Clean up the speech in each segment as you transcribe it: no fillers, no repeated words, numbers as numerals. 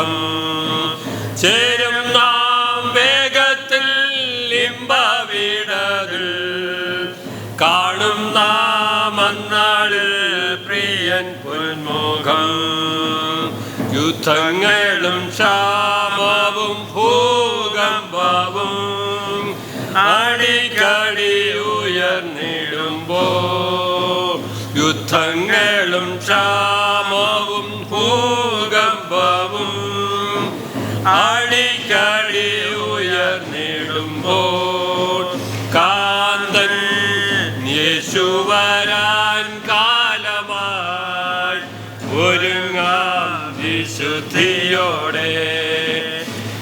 പൊന്മുഖം. ചേരും നാം വേഗത്തിൽ ഇമ്പവിടതിൽ, കാണും നാം അന്നാളിൽ പ്രിയൻ പൊന്മുഖം. യുദ്ധങ്ങളും ക്ഷാമവും ഭൂകമ്പവും അടിക്കടി ഉയർന്നിടുമ്പോ, യുദ്ധങ്ങളും ക്ഷാമവും ഭൂകമ്പവും അടിക്കടി ഉയർന്നിടുമ്പോൾ, കാന്തൻ യേശു വരാൻ കാലമായി ഒരുങ്ങാം വിശുദ്ധിയോടെ.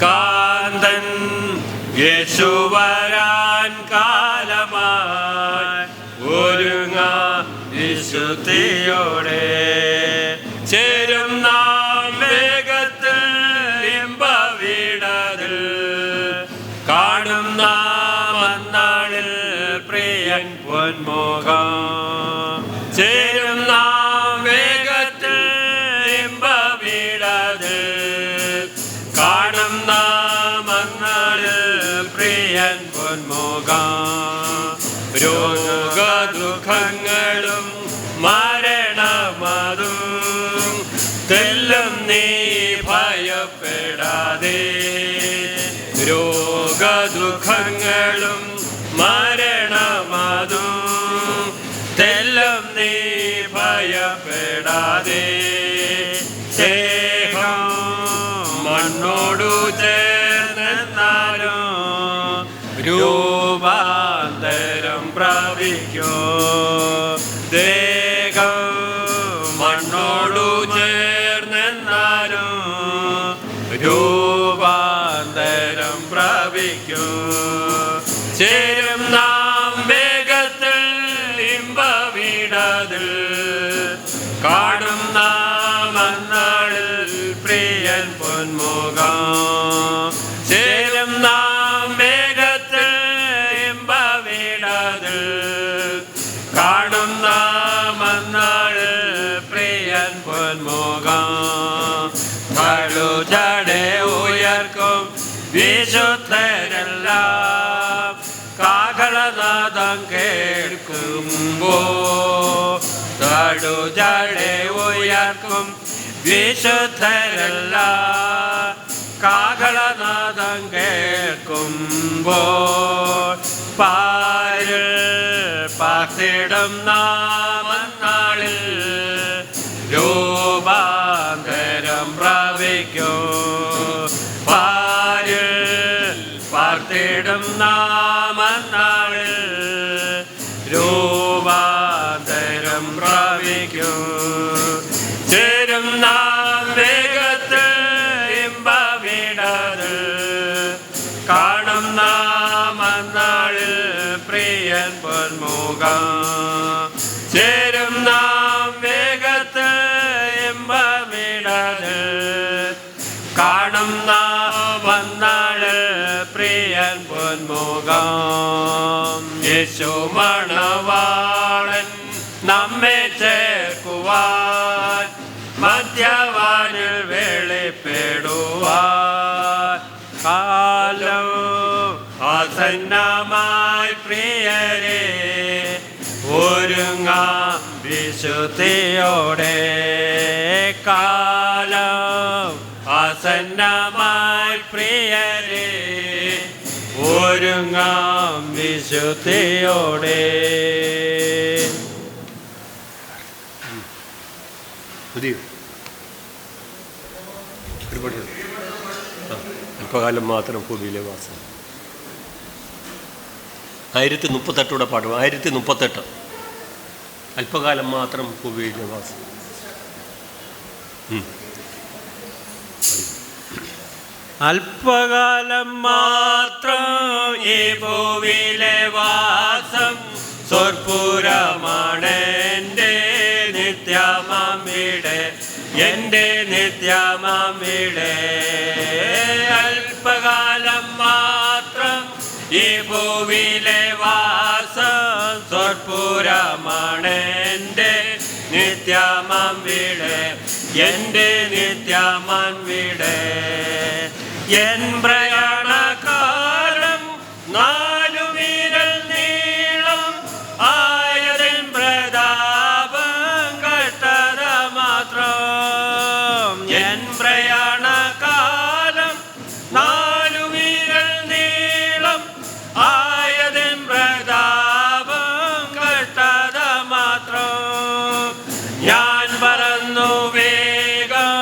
കാന്തൻ യേശു വരാൻ കാലമായി ഒരുങ്ങാം വിശുദ്ധിയോടെ. ചേരും നാം വേഗത്തിൽ ഇമ്പവിടതിൽ, കാണും നാം അന്നാളിൽ പ്രിയൻ പൊന്മുഖം. ചേരും നാം വേഗത്തിൽ ഇമ്പവിടതിൽ, കാണും നാം അന്നാളിൽ പ്രിയൻ പൊന്മുഖം. രോഗദുഃഖങ്ങളും മരണമതും തെല്ലും നീ ഭയപ്പെടാതെ. രോഗദുഃഖങ്ങളും മരണമതും തെല്ലും നീ ഭയപ്പെടാതെ. സ്നേഹം മണ്ണോടു ചേർന്നെന്നാലും രൂപാന്തരം പ്രാപിക്കോ. ദേഹം മണ്ണോടു ചേർന്നെന്നാലും രൂപാന്തരം പ്രാപിക്കോ. ചേരും നാം വേഗത്തിൽ ഇമ്പവിടതിൽ, കാണും നാം അന്നാളിൽ പ്രിയൻ പൊന്മുഖം. ചേരും നാം വേഗത്തിൽ ഇമ്പവിടതിൽ, കാണും നാം അന്നാളിൽ പ്രിയൻ പൊന്മുഖം. തഴുജടെ ഉയർക്കും വിശുദ്ധരെല്ലാം കാഹളനാദം കേൾക്കുമ്പോ. തഴുജടെ ഉയർക്കും വിശുദ്ധരെല്ലാം കാഹളനാദം കേൾക്കുമ്പോ, പാരിൽ പാർത്തിടും നാം അന്നാളിൽ രൂപാന്തരം പ്രാപിക്കും. പാരിൽ പാർത്തിടും നാം അന്നാളിൽ രൂപാന്തരം പ്രാപിക്കും. ചേരും നാം വേഗത്തിൽ ഇമ്പവിടതിൽ, കാണും നാം അന്നാളിൽ പ്രിയൻ പൊന്മുഖം. ചേരും നാം വേഗത്തിൽ ഇമ്പവിടതിൽ, കാണും നാം അന്നാളിൽ പ്രിയൻ പൊന്മുഖം. യേശു മണവാളൻ നമ്മെ ചേർക്കുവാൻ, മധ്യവാനിൽ വെളിപ്പെടുവാൻ കാലം ആസന്നമായി പ്രിയരെ ഒരുങ്ങാം വിശുദ്ധിയോടെ. കാലം ആസന്നമായി പ്രിയരെ ഒരുങ്ങാം വിശുദ്ധിയോടെ. അല്പകാലം മാത്രം ഭൂമിയിലെ വാസം. 1038 പാടും. 1038 അല്പകാലം മാത്രം ഭൂമിയിലെ വാസം. അല്പകാലം മാത്രം ഈ ഭൂമിയിലെ വാസം, സ്വർപ്പുരമാണ് എൻ്റെ നിത്യമാമിടെ, എൻ്റെ നിത്യമാമിടെ. അല്പകാലം മാത്രം ഈ ഭൂമിയിലെ വാസം, സ്വർപ്പുരമാണ് എൻ്റെ നിത്യമാമിടെ, എൻ്റെ നിത്യ നിത്യമവിടെ എൻ പ്രയാണകാലം 4 വിരൽ നീളം ആയതിൻ പ്രതാപം കഷ്ടത മാത്രം എൻ പ്രയാണകാലം 4 വിരൽ നീളം ആയതിൻ പ്രതാപം കഷ്ടത മാത്രം ഞാൻ പറന്നു വേഗം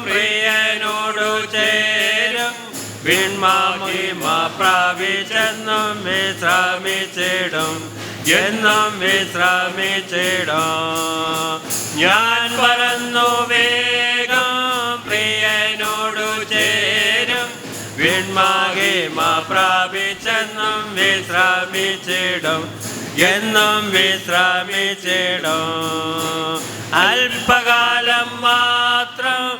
പ്രിയനോടു ചേരും വിൺമഹിമ പ്രാപിച്ചെന്നും വിശ്രമിച്ചിടും എന്നും വിശ്രമിച്ചിടും ഞാൻ പറന്നു വേഗം പ്രിയനോടു ചേരും വിൺമഹിമ പ്രാപിച്ചെന്നും വിശ്രമിച്ചിടും എന്നും വിശ്രമിച്ചിടും അല്പകാലം മാത്രം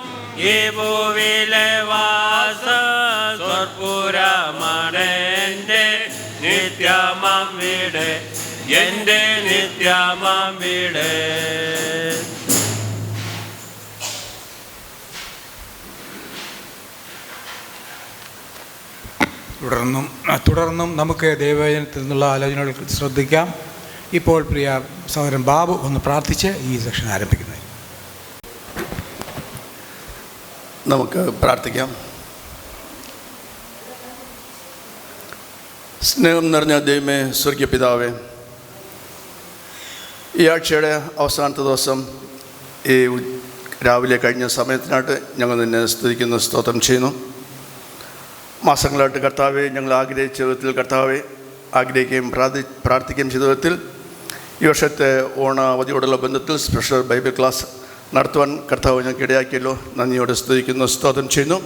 ഈ ഭൂവിലെ വാസം സ്വർപ്പുരമണെൻ്റെ നിത്യമം വീട് എൻ്റെ നിത്യമം വീട് തുടർന്നും നമുക്ക് ദൈവവചനത്തിൽ നിന്നുള്ള ആലോചനകൾ ശ്രദ്ധിക്കാം. ഇപ്പോൾ പ്രിയ സഹോദരൻ ബാബു ഒന്ന് പ്രാർത്ഥിച്ച് ഈ സെഷൻ ആരംഭിക്കുന്നത്. നമുക്ക് പ്രാർത്ഥിക്കാം. സ്നേഹം നിറഞ്ഞ ദൈവമേ, സ്വർഗീയ പിതാവേ, ഈ ആഴ്ചയുടെ അവസാനത്തെ ദിവസം ഈ രാവിലെ കഴിഞ്ഞ സമയത്തിനായിട്ട് ഞങ്ങൾ നിന്നെ സ്തുതിക്കുന്നു, സ്തോത്രം ചെയ്യുന്നു. മാസങ്ങളായിട്ട് കർത്താവെ ഞങ്ങൾ ആഗ്രഹിച്ച വിധത്തിൽ കർത്താവെ ആഗ്രഹിക്കുകയും പ്രാർത്ഥിക്കുകയും ചെയ്ത വിധത്തിൽ ഈ വർഷത്തെ ഓണ അവധിയോടുള്ള ബന്ധത്തിൽ സ്പെഷ്യൽ ബൈബിൾ ക്ലാസ് നടത്തുവാൻ കർത്താവ് ഞങ്ങൾക്ക് ഇടയാക്കിയല്ലോ. നന്ദിയോടെ സ്തുതിക്കുന്നു, സ്തോത്രം ചെയ്യുന്നു.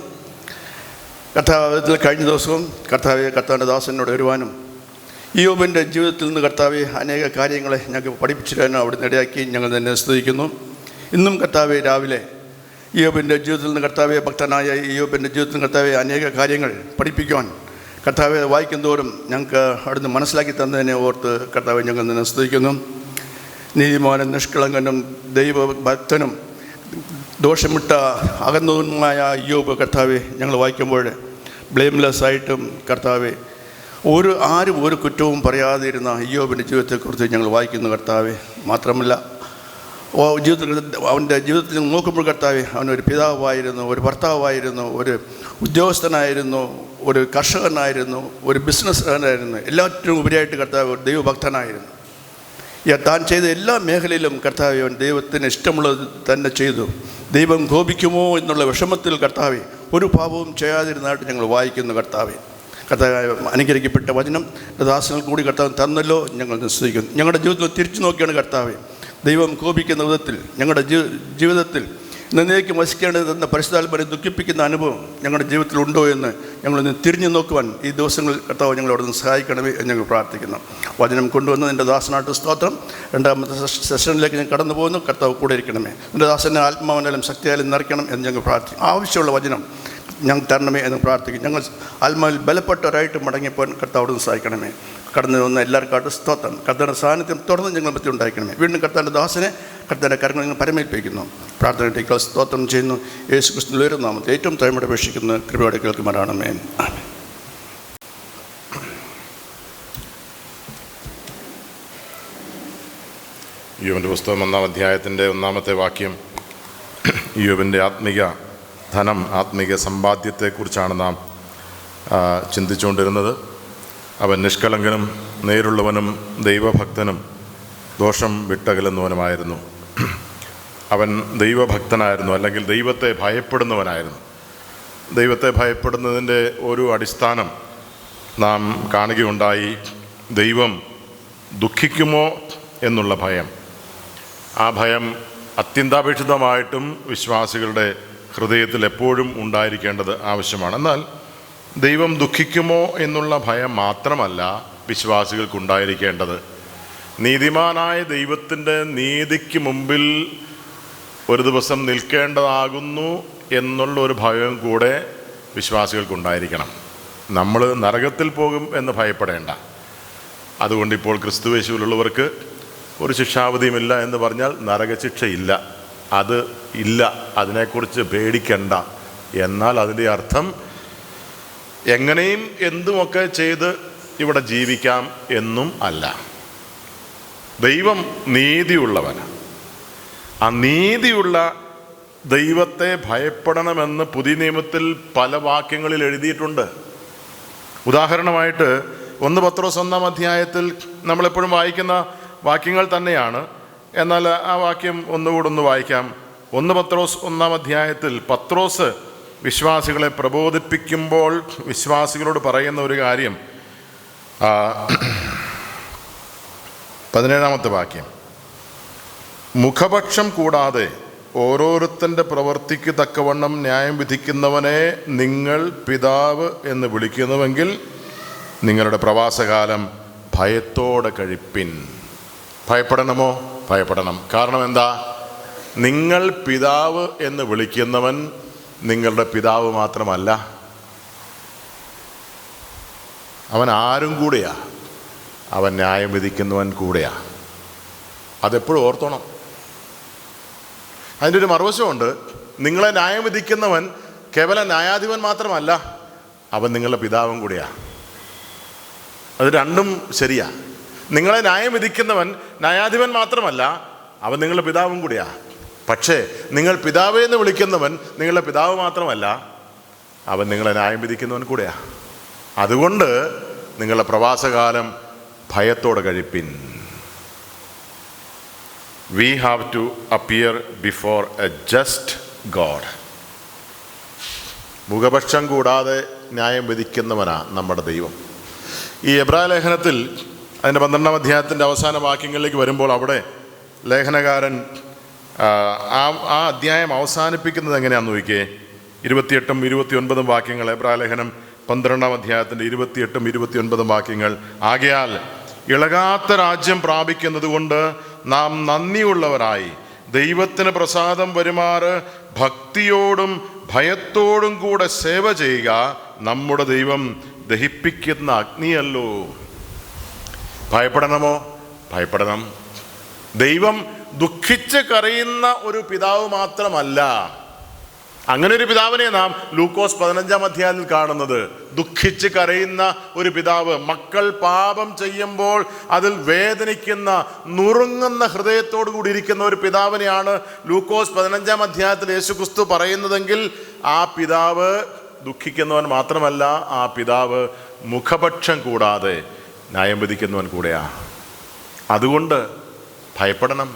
കർത്താവിൽ കഴിഞ്ഞ ദിവസവും കർത്താവിൻ്റെ ദാസനോട് വരുവാനും ഇയ്യോബിൻ്റെ ജീവിതത്തിൽ നിന്ന് കർത്താവെ അനേക കാര്യങ്ങളെ ഞങ്ങൾക്ക് പഠിപ്പിച്ചു തരാനും അവിടുന്ന് ഇടയാക്കി ഞങ്ങൾ തന്നെ സ്തുതിക്കുന്നു. ഇന്നും കർത്താവെ രാവിലെ ഇയ്യോബിൻ്റെ ജീവിതത്തിൽ നിന്ന് കർത്താവെ ഭക്തനായ ഇയ്യോബിൻ്റെ ജീവിതത്തിൽ നിന്ന് കർത്താവെ അനേക കാര്യങ്ങൾ പഠിപ്പിക്കുവാൻ കർത്താവെ വായിക്കും തോറും ഞങ്ങൾക്ക് അവിടുന്ന് മനസ്സിലാക്കി തന്നതിനെ ഓർത്ത് കർത്താവെ ഞങ്ങൾ തന്നെ സ്തുതിക്കുന്നു. നീതിമാനും നിഷ്കളങ്കനും ദൈവഭക്തനും ദോഷമിട്ട അകന്നതുമായ ഇയ്യോബ് കർത്താവെ ഞങ്ങൾ വായിക്കുമ്പോൾ ബ്ലെയിംലെസ് ആയിട്ടും കർത്താവെ ആരും ഒരു കുറ്റവും പറയാതെ ഇരുന്ന ഇയ്യോബിൻ്റെ ജീവിതത്തെക്കുറിച്ച് ഞങ്ങൾ വായിക്കുന്നു കർത്താവെ. മാത്രമല്ല അവൻ്റെ ജീവിതത്തിൽ നോക്കുമ്പോൾ കർത്താവെ അവനൊരു പിതാവായിരുന്നു, ഒരു ഭർത്താവായിരുന്നു, ഒരു ഉദ്യോഗസ്ഥനായിരുന്നു, ഒരു കർഷകനായിരുന്നു, ഒരു ബിസിനസ്സുകാരനായിരുന്നു, എല്ലാറ്റിനും ഉപരിയായിട്ട് കർത്താവ് ഒരു ദൈവഭക്തനായിരുന്നു. താൻ ചെയ്ത എല്ലാ മേഖലയിലും കർത്താവെ അവൻ ദൈവത്തിന് ഇഷ്ടമുള്ളത് തന്നെ ചെയ്തു. ദൈവം കോപിക്കുമോ എന്നുള്ള വിഷമത്തിൽ കർത്താവെ ഒരു പാപവും ചെയ്യാതിരുന്നതായിട്ട് ഞങ്ങൾ വായിക്കുന്നു കർത്താവെ. കർത്താവ് അനുഗ്രഹിക്കപ്പെട്ട വചനം ദാസങ്ങൾ കൂടി കർത്താവ് തന്നല്ലോ ഞങ്ങൾ നിശ്ചയിക്കുന്നു. ഞങ്ങളുടെ ജീവിതത്തിൽ തിരിച്ചു നോക്കിയാണ് കർത്താവെ ദൈവം കോപിക്കുന്ന വിധത്തിൽ ഞങ്ങളുടെ ജീവിതത്തിൽ എന്നേക്കും വസിക്കേണ്ടതെന്ന പരിശുദ്ധാത്മാവിനെ ദുഃഖിപ്പിക്കുന്ന അനുഭവം ഞങ്ങളുടെ ജീവിതത്തിൽ ഉണ്ടോ എന്ന് ഞങ്ങളൊന്ന് തിരിഞ്ഞു നോക്കുവാൻ ഈ ദിവസങ്ങളിൽ കർത്താവ് ഞങ്ങളവിടെ നിന്ന് സഹായിക്കണമേ എന്ന് ഞങ്ങൾ പ്രാർത്ഥിക്കുന്നു. വചനം കൊണ്ടുവന്ന് എൻ്റെ ദാസനായിട്ട് സ്തോത്രം. രണ്ടാമത്തെ സെഷനിലേക്ക് ഞാൻ കടന്നു പോകുന്നു. കർത്താവ് കൂടെ ഇരിക്കണമേ. എൻ്റെ ദാസനെ ആത്മാവിനാലും ശക്തിയാലും നിറയ്ക്കണം എന്ന് ഞങ്ങൾ പ്രാർത്ഥിക്കും. ആവശ്യമുള്ള വചനം ഞങ്ങൾ തരണമേ എന്ന് പ്രാർത്ഥിക്കും. ഞങ്ങൾ ആത്മാവിൽ ബലപ്പെട്ടവരായിട്ട് മടങ്ങിപ്പോൻ കർത്താവോട് സഹായിക്കണമേ. കടന്നു വന്ന എല്ലാവർക്കായിട്ട് സ്തോത്രം. കർത്താവിൻ്റെ സാന്നിധ്യം തുടർന്ന് ഞങ്ങളെ പറ്റി ഉണ്ടായിരിക്കണമേ. വീണ്ടും കർത്താവിൻ്റെ ദാസനെ കർത്താവിൻ്റെ കരങ്ങൾ ഞങ്ങൾ പരമേൽപ്പിക്കുന്നു. പ്രാർത്ഥനയ്ക്ക് സ്തോത്രം ചെയ്യുന്നു. യേശു ക്രിസ്തുവിന്റെ ഉയർന്ന നാമത്തിൽ ഏറ്റവും താഴ്മയോടെ അപേക്ഷിക്കുന്ന കൃപയോടെ കേൾക്കുമാറാണമേ. ഇയ്യോബിൻ്റെ പുസ്തകം 1-ാം അധ്യായത്തിൻ്റെ 1-ാമത്തെ വാക്യം ഇയ്യോബിൻ്റെ ആത്മിക ധനം, ആത്മിക സമ്പാദ്യത്തെക്കുറിച്ചാണ് നാം ചിന്തിച്ചുകൊണ്ടിരുന്നത്. അവൻ നിഷ്കളങ്കനും നേരുള്ളവനും ദൈവഭക്തനും ദോഷം വിട്ടകലുന്നവനുമായിരുന്നു. അവൻ ദൈവഭക്തനായിരുന്നു, അല്ലെങ്കിൽ ദൈവത്തെ ഭയപ്പെടുന്നവനായിരുന്നു. ദൈവത്തെ ഭയപ്പെടുന്നതിൻ്റെ ഒരു അടിസ്ഥാനം നാം കാണുകയുണ്ടായി. ദൈവം ദുഃഖിക്കുമോ എന്നുള്ള ഭയം. ആ ഭയം അത്യന്താപേക്ഷിതമായിട്ടും വിശ്വാസികളുടെ ഹൃദയത്തിൽ എപ്പോഴും ഉണ്ടായിരിക്കേണ്ടത് ആവശ്യമാണ്. എന്നാൽ ദൈവം ദുഃഖിക്കുമോ എന്നുള്ള ഭയം മാത്രമല്ല വിശ്വാസികൾക്കുണ്ടായിരിക്കേണ്ടത്. നീതിമാനായ ദൈവത്തിൻ്റെ നീതിക്ക് മുമ്പിൽ ഒരു ദിവസം നിൽക്കേണ്ടതാകുന്നു എന്നുള്ളൊരു ഭയം കൂടെ വിശ്വാസികൾക്കുണ്ടായിരിക്കണം. നമ്മൾ നരകത്തിൽ പോകും എന്ന് ഭയപ്പെടേണ്ട. അതുകൊണ്ട് ഇപ്പോൾ ക്രിസ്തുയേശുവിലുള്ളവർക്ക് ഒരു ശിക്ഷാവധിയുമില്ല എന്ന് പറഞ്ഞാൽ നരകശിക്ഷയില്ല. അത് ഇല്ല, അതിനെക്കുറിച്ച് പേടിക്കണ്ട. എന്നാൽ അതിൻ്റെ അർത്ഥം എങ്ങനെയും എന്തുമൊക്കെ ചെയ്ത് ഇവിടെ ജീവിക്കാം എന്നും അല്ല. ദൈവം നീതിയുള്ളവനാണ്. ആ നീതിയുള്ള ദൈവത്തെ ഭയപ്പെടണമെന്ന് പുതിയ നിയമത്തിൽ പല വാക്യങ്ങളിൽ എഴുതിയിട്ടുണ്ട്. ഉദാഹരണമായിട്ട് 1 പത്രോസ് 1-ാം അധ്യായത്തിൽ നമ്മളെപ്പോഴും വായിക്കുന്ന വാക്യങ്ങൾ തന്നെയാണ്. എന്നാൽ ആ വാക്യം ഒന്നുകൂടെ ഒന്ന് വായിക്കാം. 1 പത്രോസ് 1-ാം അധ്യായത്തിൽ പത്രോസ് വിശ്വാസികളെ പ്രബോധിപ്പിക്കുമ്പോൾ വിശ്വാസികളോട് പറയുന്ന ഒരു കാര്യം, 17-ാമത്തെ വാക്യം, മുഖപക്ഷം കൂടാതെ ഓരോരുത്തൻ്റെ പ്രവൃത്തിക്ക് തക്കവണ്ണം ന്യായം വിധിക്കുന്നവനെ നിങ്ങൾ പിതാവ് എന്ന് വിളിക്കുന്നുവെങ്കിൽ നിങ്ങളുടെ പ്രവാസകാലം ഭയത്തോടെ കഴിപ്പിൻ. ഭയപ്പെടണമോ? ഭയപ്പെടണം. കാരണം എന്താ? നിങ്ങൾ പിതാവ് എന്ന് വിളിക്കുന്നവൻ നിങ്ങളുടെ പിതാവ് മാത്രമല്ല, അവൻ ആരും കൂടെയാ. അവൻ ന്യായം വിധിക്കുന്നവൻ കൂടെയാ. അതെപ്പോഴും ഓർത്തോണം. അതിൻ്റെ ഒരു മറുവശമുണ്ട്. നിങ്ങളെ ന്യായം വിധിക്കുന്നവൻ കേവലം ന്യായാധിപൻ മാത്രമല്ല, അവൻ നിങ്ങളുടെ പിതാവും കൂടെയാ. അത് രണ്ടും ശരിയാ. നിങ്ങളെ ന്യായം വിധിക്കുന്നവൻ ന്യായാധിപൻ മാത്രമല്ല, അവൻ നിങ്ങളുടെ പിതാവും കൂടെയാ. പക്ഷേ നിങ്ങൾ പിതാവേ എന്ന് വിളിക്കുന്നവൻ നിങ്ങളുടെ പിതാവ് മാത്രമല്ല, അവൻ നിങ്ങളെ ന്യായം വിധിക്കുന്നവൻ കൂടെയാ. അതുകൊണ്ട് നിങ്ങളുടെ പ്രവാസകാലം ഭയത്തോടെ കഴിപ്പിൻ. We have to appear before a just God. മുഖപക്ഷം കൂടാതെ ന്യായം വിധിക്കുന്നവനാ നമ്മുടെ ദൈവം. ഈ എബ്രായ ലേഖനത്തിൽ അതിൻ്റെ 12-ാം അധ്യായത്തിൻ്റെ അവസാന വാക്യങ്ങളിലേക്ക് വരുമ്പോൾ അവിടെ ലേഖനകാരൻ ആ അധ്യായം അവസാനിപ്പിക്കുന്നത് എങ്ങനെയാണെന്ന് നോക്കിയേ. 28-ഉം 29-ഉം വാക്യങ്ങൾ. എബ്രായ ലേഖനം 12-ാം അധ്യായത്തിൻ്റെ 28-ഉം 29-ഉം വാക്യങ്ങൾ. ആകയാൽ ഇളകാത്ത രാജ്യം പ്രാപിക്കുന്നത് കൊണ്ട് നാം നന്ദിയുള്ളവരായി ദൈവത്തിന് പ്രസാദം വരുമാറ് ഭക്തിയോടും ഭയത്തോടും കൂടെ സേവ ചെയ്യുക. നമ്മുടെ ദൈവം ദഹിപ്പിക്കുന്ന അഗ്നിയല്ലോ. ഭയപ്പെടണമോ? ഭയപ്പെടണം. ദൈവം ദുഃഖിച്ച് കരയുന്ന ഒരു പിതാവ് മാത്രമല്ല. അങ്ങനെ ഒരു പിതാവിനെ നാം ലൂക്കോസ് 15-ാം അധ്യായത്തിൽ കാണുന്നത്. ദുഃഖിച്ച് കരയുന്ന ഒരു പിതാവ്. മക്കൾ പാപം ചെയ്യുമ്പോൾ അതിൽ വേദനിക്കുന്ന നുറുങ്ങുന്ന ഹൃദയത്തോടു കൂടി ഇരിക്കുന്ന ഒരു പിതാവിനെയാണ് ലൂക്കോസ് 15-ാം അധ്യായത്തിൽ യേശുക്രിസ്തു പറയുന്നതെങ്കിൽ ആ പിതാവ് ദുഃഖിക്കുന്നവൻ മാത്രമല്ല, ആ പിതാവ് മുഖപക്ഷം കൂടാതെ ന്യായം വിധിക്കുന്നവൻ കൂടെയാ. അതുകൊണ്ട് ഭയപ്പെടണം,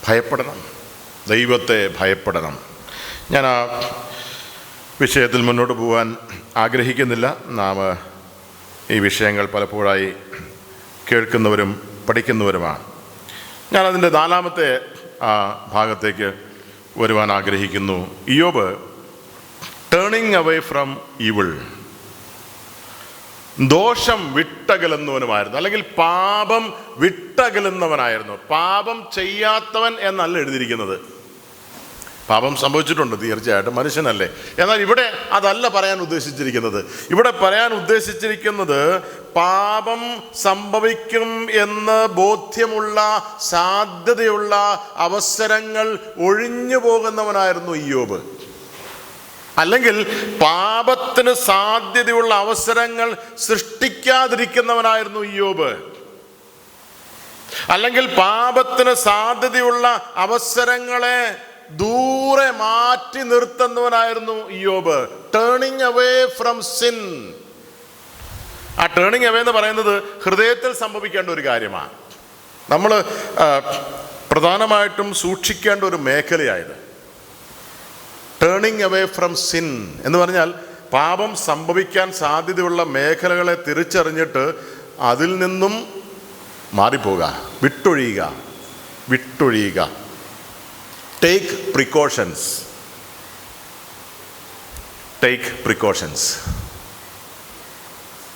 ഭയപ്പെടണം, ദൈവത്തെ ഭയപ്പെടണം. ഞാൻ ആ വിഷയത്തിൽ മുന്നോട്ട് പോകാൻ ആഗ്രഹിക്കുന്നില്ല. നാം ഈ വിഷയങ്ങൾ പലപ്പോഴായി കേൾക്കുന്നവരും പഠിക്കുന്നവരുമാണ്. ഞാനതിൻ്റെ 4-ാമത്തെ ഭാഗത്തേക്ക് വരുവാൻ ആഗ്രഹിക്കുന്നു. ഇയ്യോബ് ടേണിങ് അവേ ഫ്രം ഈവിൾ, ദോഷം വിട്ടകലുന്നവനുമായിരുന്നു, അല്ലെങ്കിൽ പാപം വിട്ടകലുന്നവനായിരുന്നു. പാപം ചെയ്യാത്തവൻ എന്നല്ല എഴുതിയിരിക്കുന്നത്. പാപം സംഭവിച്ചിട്ടുണ്ട് തീർച്ചയായിട്ടും, മനുഷ്യനല്ലേ. എന്നാൽ ഇവിടെ അതല്ല പറയാൻ ഉദ്ദേശിച്ചിരിക്കുന്നത്. ഇവിടെ പറയാൻ ഉദ്ദേശിച്ചിരിക്കുന്നത് പാപം സംഭവിക്കും എന്ന് ബോധ്യമുള്ള സാധ്യതയുള്ള അവസരങ്ങൾ ഒഴിഞ്ഞു പോകുന്നവനായിരുന്നു ഇയ്യോബ്. അല്ലെങ്കിൽ പാപത്തിന് സാധ്യതയുള്ള അവസരങ്ങൾ സൃഷ്ടിക്കാതിരിക്കുന്നവനായിരുന്നു ഇയ്യോബ്. അല്ലെങ്കിൽ പാപത്തിന് സാധ്യതയുള്ള അവസരങ്ങളെ ദൂരെ മാറ്റി നിർത്തുന്നവനായിരുന്നു ഇയ്യോബ്. Turning away from sin. ആ ടേണിങ് അവേ എന്ന് പറയുന്നത് ഹൃദയത്തിൽ സംഭവിക്കേണ്ട ഒരു കാര്യമാണ്. നമ്മൾ പ്രധാനമായിട്ടും സൂക്ഷിക്കേണ്ട ഒരു മേഖലയായത് ടേണിങ് അവേ ഫ്രം സിൻ എന്ന് പറഞ്ഞാൽ പാപം സംഭവിക്കാൻ സാധ്യതയുള്ള മേഖലകളെ തിരിച്ചറിഞ്ഞിട്ട് അതിൽ നിന്നും മാറിപ്പോവുക, വിട്ടൊഴിയുക. Take precautions.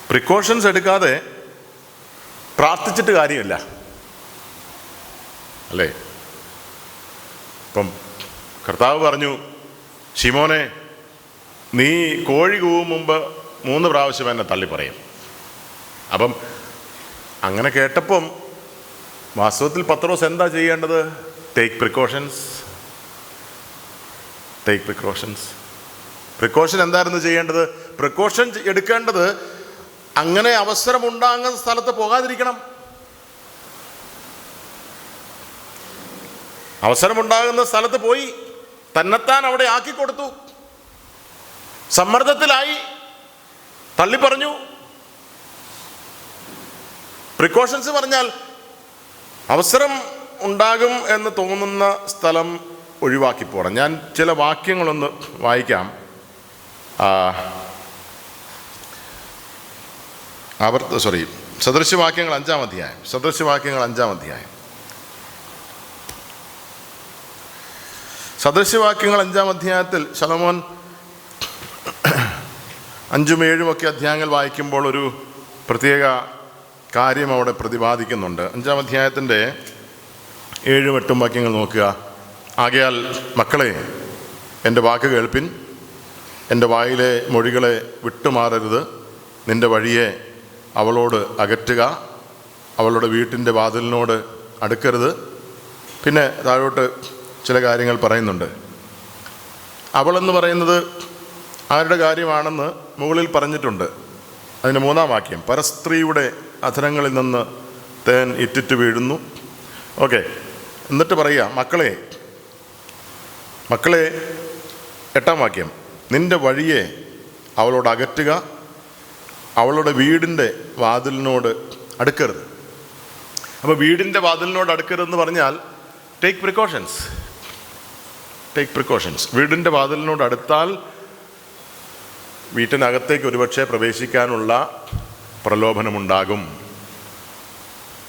പ്രിക്കോഷൻസ് എടുക്കാതെ പ്രാർത്ഥിച്ചിട്ട് കാര്യമില്ല, അല്ലേ? ഇപ്പം കർത്താവ് പറഞ്ഞു, ശിമോനെ, നീ കോഴി കൂവും മുമ്പ് 3 പ്രാവശ്യം എന്നെ തള്ളി പറയും. അപ്പം അങ്ങനെ കേട്ടപ്പം വാസ്തവത്തിൽ പത്രോസ് എന്താ ചെയ്യേണ്ടത്? Take precautions. Take precautions. Precaution എന്തായിരുന്നു ചെയ്യേണ്ടത്? പ്രിക്കോഷൻ എടുക്കേണ്ടത് അങ്ങനെ അവസരമുണ്ടാകുന്ന സ്ഥലത്ത് പോകാതിരിക്കണം. അവസരമുണ്ടാകുന്ന സ്ഥലത്ത് പോയി തന്നെത്താൻ അവിടെ ആക്കിക്കൊടുത്തു. സമ്മർദ്ദത്തിലായി, തള്ളിപ്പറഞ്ഞു. പ്രിക്കോഷൻസ് പറഞ്ഞാൽ അവസരം ഉണ്ടാകും എന്ന് തോന്നുന്ന സ്ഥലം ഒഴിവാക്കി പോകണം. ഞാൻ ചില വാക്യങ്ങളൊന്ന് വായിക്കാം. സദൃശ്യവാക്യങ്ങൾ 5-ാം അധ്യായം. സദൃശ്യവാക്യങ്ങൾ 5-ാം അധ്യായം. സദൃശ്യവാക്യങ്ങൾ 5-ാം അധ്യായത്തിൽ ശലോമോൻ 5ഉം 7ഉം ഒക്കെ അധ്യായങ്ങൾ വായിക്കുമ്പോൾ ഒരു പ്രത്യേക കാര്യം അവിടെ പ്രതിപാദിക്കുന്നുണ്ട്. 5-ാം അധ്യായത്തിൻ്റെ 7ഉം 8ഉം വാക്യങ്ങൾ നോക്കുക. ആകയാൽ മക്കളെ, എൻ്റെ വാക്ക് കേൾപ്പിൻ, എൻ്റെ വായിലെ മൊഴികളെ വിട്ടുമാറരുത്. നിൻ്റെ വഴിയെ അവളോട് അകറ്റുക, അവളുടെ വീട്ടിൻ്റെ വാതിലിനോട് അടുക്കരുത്. പിന്നെ താഴോട്ട് ചില കാര്യങ്ങൾ പറയുന്നുണ്ട്. അവളെന്ന് പറയുന്നത് ആരുടെ കാര്യമാണെന്ന് മുകളിൽ പറഞ്ഞിട്ടുണ്ട്. അതിന് 3-ാം വാക്യം, പരസ്ത്രീയുടെ അധരങ്ങളിൽ നിന്ന് തേൻ ഇറ്റിറ്റ് വീഴുന്നു. ഓക്കെ, എന്നിട്ട് പറയുക, മക്കളെ 8-ാം വാക്യം, നിൻ്റെ വഴിയെ അവളോട് അകറ്റുക, അവളുടെ വീടിൻ്റെ വാതിലിനോട് അടുക്കരുത്. അപ്പോൾ വീടിൻ്റെ വാതിലിനോട് അടുക്കരുതെന്ന് പറഞ്ഞാൽ ടേക്ക് പ്രിക്കോഷൻസ്. Take precautions. വീടിൻ്റെ വാതിലിനോട് അടുത്താൽ വീട്ടിനകത്തേക്ക് ഒരുപക്ഷെ പ്രവേശിക്കാനുള്ള പ്രലോഭനമുണ്ടാകും.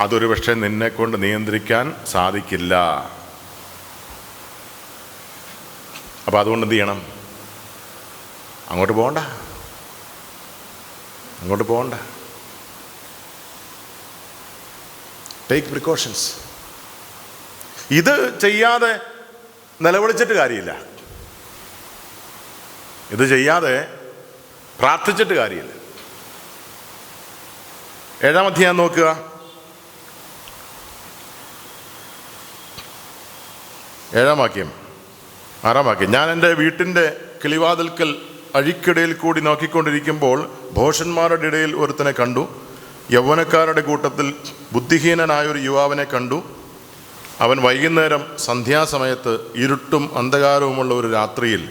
അതൊരുപക്ഷെ നിന്നെ കൊണ്ട് നിയന്ത്രിക്കാൻ സാധിക്കില്ല. അപ്പോൾ അതുകൊണ്ട് എന്ത് ചെയ്യണം? അങ്ങോട്ട് പോകണ്ട. Take precautions. ഇത് ചെയ്യാതെ നിലവിളിച്ചിട്ട് കാര്യമില്ല. ഇത് ചെയ്യാതെ പ്രാർത്ഥിച്ചിട്ട് കാര്യമില്ല. 7-ാം അധ്യായം നോക്കുക. 7-ാം വാക്യം, 6-ാം വാക്യം, ഞാൻ എൻ്റെ വീട്ടിൻ്റെ കിളിവാതിൽക്കൽ അഴിക്കിടയിൽ കൂടി നോക്കിക്കൊണ്ടിരിക്കുമ്പോൾ ഭോഷന്മാരുടെ ഇടയിൽ ഒരുത്തനെ കണ്ടു. യൗവനക്കാരുടെ കൂട്ടത്തിൽ ബുദ്ധിഹീനനായൊരു യുവാവിനെ കണ്ടു. അവൻ വൈകുന്നേരം സന്ധ്യാസമയത്ത് ഇരുട്ടും അന്ധകാരവുമുള്ള ഒരു രാത്രിയിൽ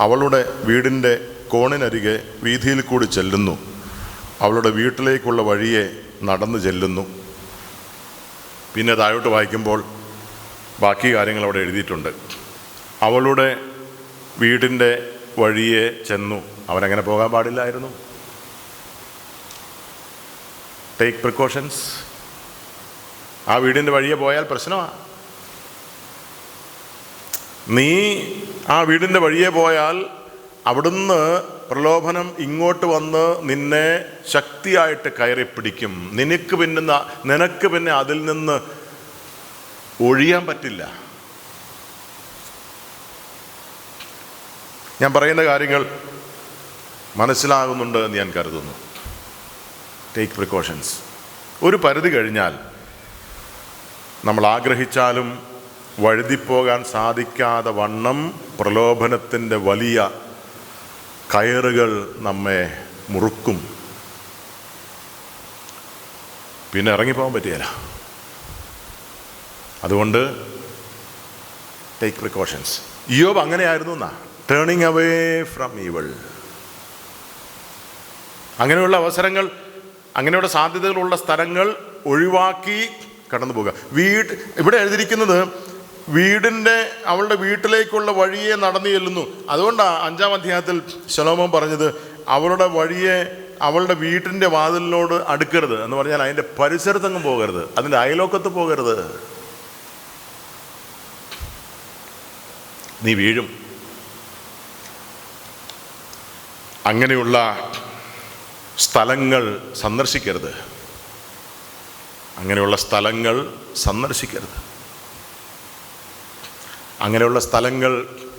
അവളുടെ വീടിൻ്റെ കോണിനരികെ വീതിയിൽ കൂടി ചെല്ലുന്നു. അവളുടെ വീട്ടിലേക്കുള്ള വഴിയെ നടന്നു ചെല്ലുന്നു. പിന്നെ താഴോട്ട് വായിക്കുമ്പോൾ ബാക്കി കാര്യങ്ങൾ അവിടെ എഴുതിയിട്ടുണ്ട്. അവളുടെ വീടിൻ്റെ വഴിയെ ചെന്നു. അവനങ്ങനെ പോകാൻ പാടില്ലായിരുന്നു. Take precautions. ആ വീടിൻ്റെ വഴിയെ പോയാൽ പ്രശ്നമാണ്. നീ ആ വീടിൻ്റെ വഴിയെ പോയാൽ അവിടുന്ന് പ്രലോഭനം ഇങ്ങോട്ട് വന്ന് നിന്നെ ശക്തിയായിട്ട് കയറി പിടിക്കും. നിനക്ക് പിന്നെ അതിൽ നിന്ന് ഒഴിയാൻ പറ്റില്ല. ഞാൻ പറയുന്ന കാര്യങ്ങൾ മനസ്സിലാകുന്നുണ്ട് എന്ന് ഞാൻ കരുതുന്നു. Take precautions. ഒരു പരിധി കഴിഞ്ഞാൽ നമ്മൾ ആഗ്രഹിച്ചാലും വഴുതിപ്പോകാൻ സാധിക്കാതെ വണ്ണം പ്രലോഭനത്തിൻ്റെ വലിയ കയറുകൾ നമ്മെ മുറുക്കും. പിന്നെ ഇറങ്ങിപ്പോകാൻ പറ്റുകയില്ല. അതുകൊണ്ട് ടേക്ക് പ്രിക്കോഷൻസ്. യോബ് അങ്ങനെയായിരുന്നു എന്നാ, ടേണിങ് അവേ ഫ്രം ഈവിൾ. അങ്ങനെയുള്ള അവസരങ്ങൾ, അങ്ങനെയുള്ള സാധ്യതകളുള്ള സ്ഥലങ്ങൾ ഒഴിവാക്കി കടന്നു പോകുക. ഇവിടെ എഴുതിയിരിക്കുന്നത് അവളുടെ വീട്ടിലേക്കുള്ള വഴിയെ നടന്നു ചെല്ലുന്നു. അതുകൊണ്ടാണ് 5-ാം അധ്യായത്തിൽ ശലോമോൻ പറഞ്ഞത് അവളുടെ വീട്ടിൻ്റെ വാതിലിനോട് അടുക്കരുത് എന്ന് പറഞ്ഞാൽ അതിൻ്റെ പരിസരത്തെങ്ങും പോകരുത്, അതിൻ്റെ അയലോക്കത്ത് പോകരുത്. നീ വീഴും. അങ്ങനെയുള്ള സ്ഥലങ്ങൾ സന്ദർശിക്കരുത്. അങ്ങനെയുള്ള സ്ഥലങ്ങൾ